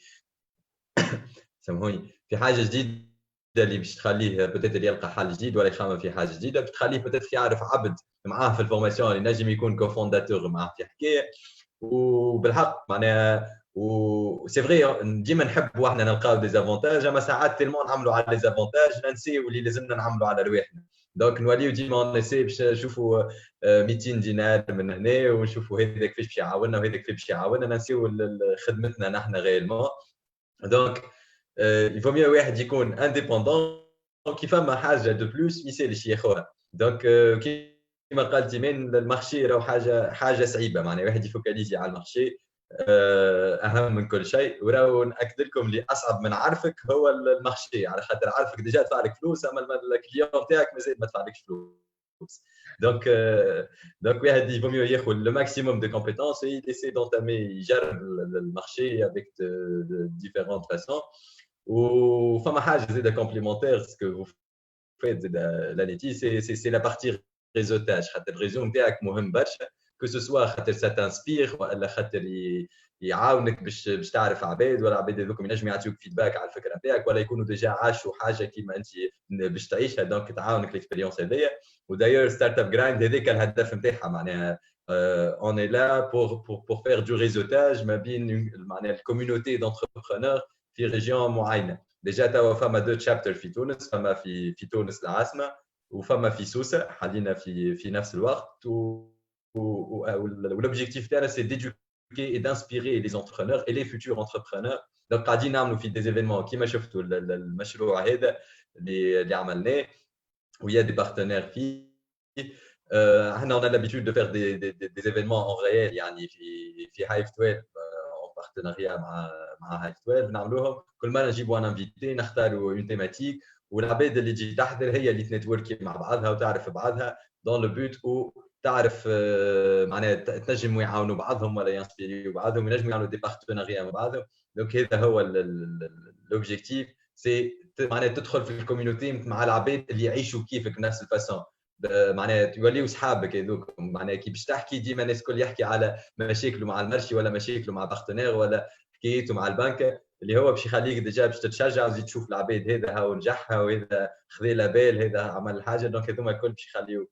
سامحوني في حاجه جديده اللي باش تخليه بوتيت يلقى حل جديد ولا يخمم في حاجه جديده، باش تخليه بوتيت يعرف عبد معاه في الفورماسيون اللي نجم يكون كوفونداتور معاه في حكايه. وبالحق معناها وسي فري ديما نحبوا احنا نلقاو دي زافونتاج، اما ساعات تلمون نعملوا على لي زافونتاج ننسيو اللي لازمنا نعملوا على رواحنا. دونك نوليو ديما نسي باش نشوفوا 200 دينار من هنا ونشوفوا هذاك كيفاش باش يعاوننا وهذاك كيفاش باش يعاوننا، ننسيو خدمتنا نحن غيرمون. دونك الفو ميو واحد يكون انديبوندون كي فما حاجه دو بلوس يسالش ياخذها. دونك كيما قالتي من المارشي راهو حاجه صعيبه، معناها واحد يفوكاليزي على المارشي اهم من كل شيء. وراو ناكد لكم اللي اصعب من عرفك هو المارشي، على خاطر عرفك ديجا دفع لك فلوس، اما الكليون تاعك مازال ما دفعلكش فلوس. Donc, donc oui, il vaut mieux le maximum de compétences et il essaie d'entamer, il gère le marché avec de différentes façons. Ou enfin, des complémentaires, ce que vous faites la Neti, c'est la partie réseautage. Le réseau نتاعك مهم برشا، que ce soit خاطر ça t'inspire ولا خاطر يعاونك باش تعرف عباد، ولا عباد هذوك ينجموا يعطيوك فيدباك على الفكره نتاعك، ولا يكونوا ديجا عاشوا حاجه كيما انت باش تعيشها، دونك تعاونك الاكسبيريونس هذيا. ودايور ستارت اب جرايند هذيك الهدف نتاعها، معناها اون اي لا بور فير دو ريزوتاج ما بين معناها الكوميونيتي دونتربرونور في ريجيون معينه. ديجا توا فما دو تشابتر في تونس، فما في تونس العاصمه، وفما في سوسه حاليا في نفس الوقت. والobjectif تاعنا سي d'éduquer et d'inspirer les entrepreneurs et les futurs entrepreneurs. Donc قاعدين نعملوا في des événements كيما شفتوا المشروع هذا اللي عملناه، où il y a des partenaires فيه. احنا on a l'habitude de faire des événements en réel، يعني في Hive 12 en partenariat مع Hive 12 نعملوهم كل مره نجيبوا ان انفيتي، نختاروا اون تيماتيك، والعباد اللي تجي تحضر هي اللي تنتوركي مع بعضها وتعرف بعضها دون لو بوت او تعرف معناها تنجموا يعاونوا بعضهم ولا ينسبيريو بعضهم، ينجموا يعملوا دي بارتناريا مع بعضهم. دونك هذا هو لوبجيكتيف، سي معناها تدخل في الكوميونيتي مع العباد اللي يعيشوا كيفك بنفس الفاسون، معناها توليوا اصحابك هذوك. معناها كي باش تحكي ديما الناس الكل يحكي على مشاكله مع المرشي ولا مشاكله مع بارتنير ولا حكايته مع البنك، اللي هو باش يخليك ديجا باش تتشجع وتزيد تشوف العباد هذا هاو نجحها وهذا خذ لابال هذا عمل حاجه. دونك هذوما الكل باش يخليوك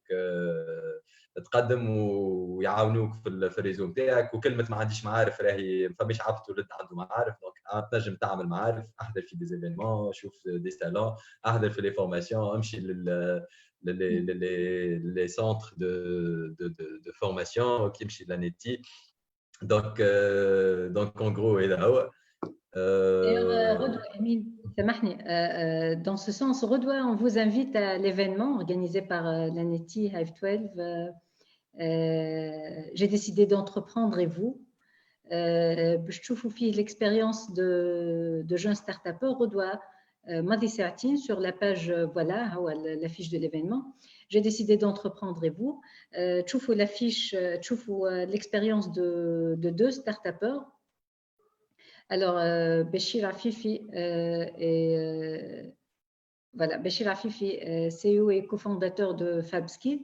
تقدم ويعاونوك في الريزو نتاعك. وكلمه ما عنديش معارف راهي ما فماش عبد ولد عنده معارف، دونك تنجم تعمل معارف، احضر في دي زيفينمون، شوف دي سالون، احضر في لي فورماسيون، امشي les centres de formation qui me la Neti. Donc en gros هذا هو. Dans ce sens, Redouane, on vous invite à l'événement organisé par la Neti Hive 12. J'ai décidé d'entreprendre et vous. Je trouve l'expérience de jeunes start-upers. Redouane, Madi Saatine sur la page, voilà, la fiche de l'événement. J'ai décidé d'entreprendre et vous. Tchoufou la fiche, tchoufou l'expérience de deux start-upers. Alors, Béchir Afifi voilà, Béchir Afifi, CEO et cofondateur de FabSkill.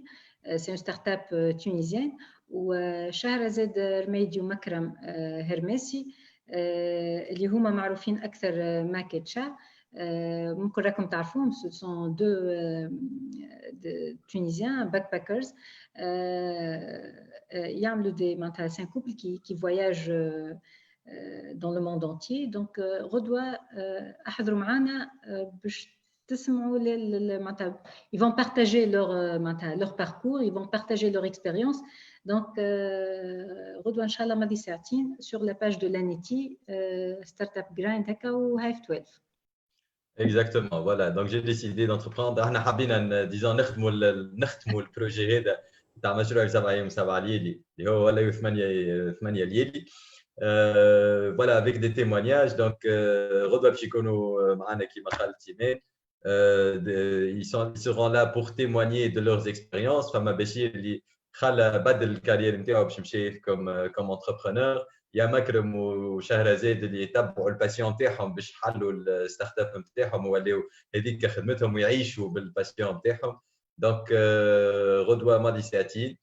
C'est une start-up tunisienne. وشهرزاد رميدي ومكرم هرمسي اللي هما معروفين أكثر ماكيتشا. ممكن راكم تعرفوهم، ce sont deux Tunisiens backpackers. يعملوا des معناتها c'est un couple qui voyage dans le monde entier. Donc غدوة احضروا معنا باش تسمعوا معناتها ils vont partager leur parcours, ils vont partager leur expérience. Donc غدوة ان شاء الله ماضي ساعتين sur la page de l'Aneti Startup Grind هكا و Hive 12. Exactement, voilà. Donc j'ai décidé d'entreprendre. احنا حابين disons نختموا البروجي هذا تاع مشروع 7 يوم 7 ليالي اللي هو ولا 8 ليالي. Voilà, avec des témoignages. Donc غدوة باش يكونوا معنا كيما قالت إيمان. Ils seront là pour témoigner de leurs expériences. فما بشير اللي خلى بدل الكارير نتاعو باش يمشي comme entrepreneur. يا مكرم وشهرزاد اللي يتبعوا الباسيون نتاعهم باش يحلوا الستارت اب نتاعهم ولاو هذيك خدمتهم ويعيشوا بالباسيون نتاعهم. دونك غدوة ماضي ساعتين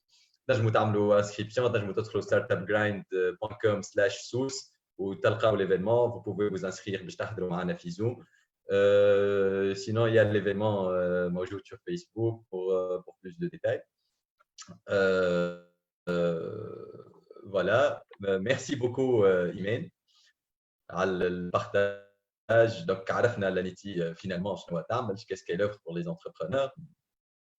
تنجموا تعملوا انسكريبسيون، تنجموا تدخلوا startupgrind.com/sous وتلقاو l'événement. Vous pouvez vous inscrire باش تحضروا معنا في زوم. Sinon, il y a l'événement موجود sur Facebook pour plus de détails. Voilà. Merci beaucoup Imen على البارتاج. Donc عرفنا l'Aneti finalement شنو تعمل، qu'est-ce qu'elle offre pour les entrepreneurs.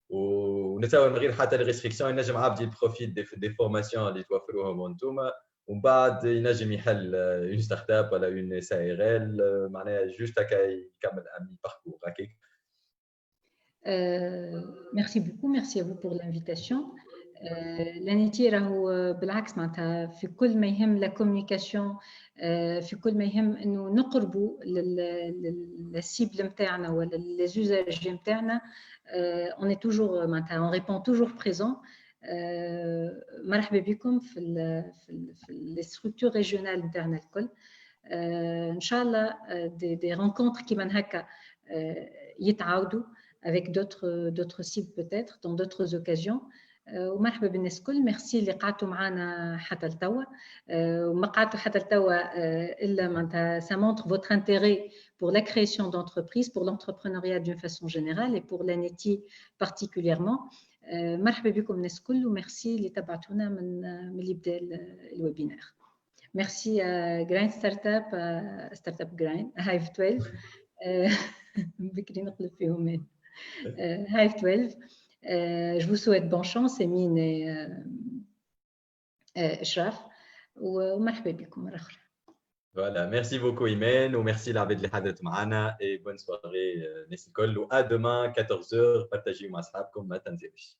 ونتاول من غير حتى لي ريستريكسيون ينجم عبد يبروفيت دي فورماسيون اللي توفروهم انتوما، ومن بعد ينجم يحل اون ستارت اب ولا اون اس اي ار ال، معناها جوست هكا يكمل ان باركور هكاك. Merci beaucoup, merci à vous pour l'invitation. لانيتي راهو بالعكس معناتها في كل ما يهم لا كوميونيكاسيون، في كل ما يهم انه نقربوا للسيبل نتاعنا ولا للزوزاج نتاعنا. اون توجور معناتها اون ريبون توجور بريزون. مرحبا بكم في لي ستركتور ريجيونال نتاعنا الكل. ان شاء الله دي رونكونتر كيما هكا يتعاودوا avec d'autres cibles peut-être dans d'autres occasions. ومرحبا بالناس الكل. ميرسي اللي قعدتوا معنا حتى لتوا، وما قعدتوا حتى لتوا الا معناتها ça montre votre intérêt pour la création d'entreprises, pour l'entrepreneuriat d'une façon générale et pour l'ANETI particulièrement. مرحبا بكم الناس الكل وميرسي اللي تبعتونا من اللي بدا الويبينار. ميرسي جراين ستارت اب جراين هايف 12 بكري نقلب فيهم هايف 12. Je vous souhaite bonne chance Emine et Ashraf ومرحبا بكم مرة أخرى. Voilà, merci beaucoup Imen ou merci l'Abed اللي حضرت معنا et bonne soirée الناس الكل. و à demain 14h partagez مع أصحابكم ما تنسوش.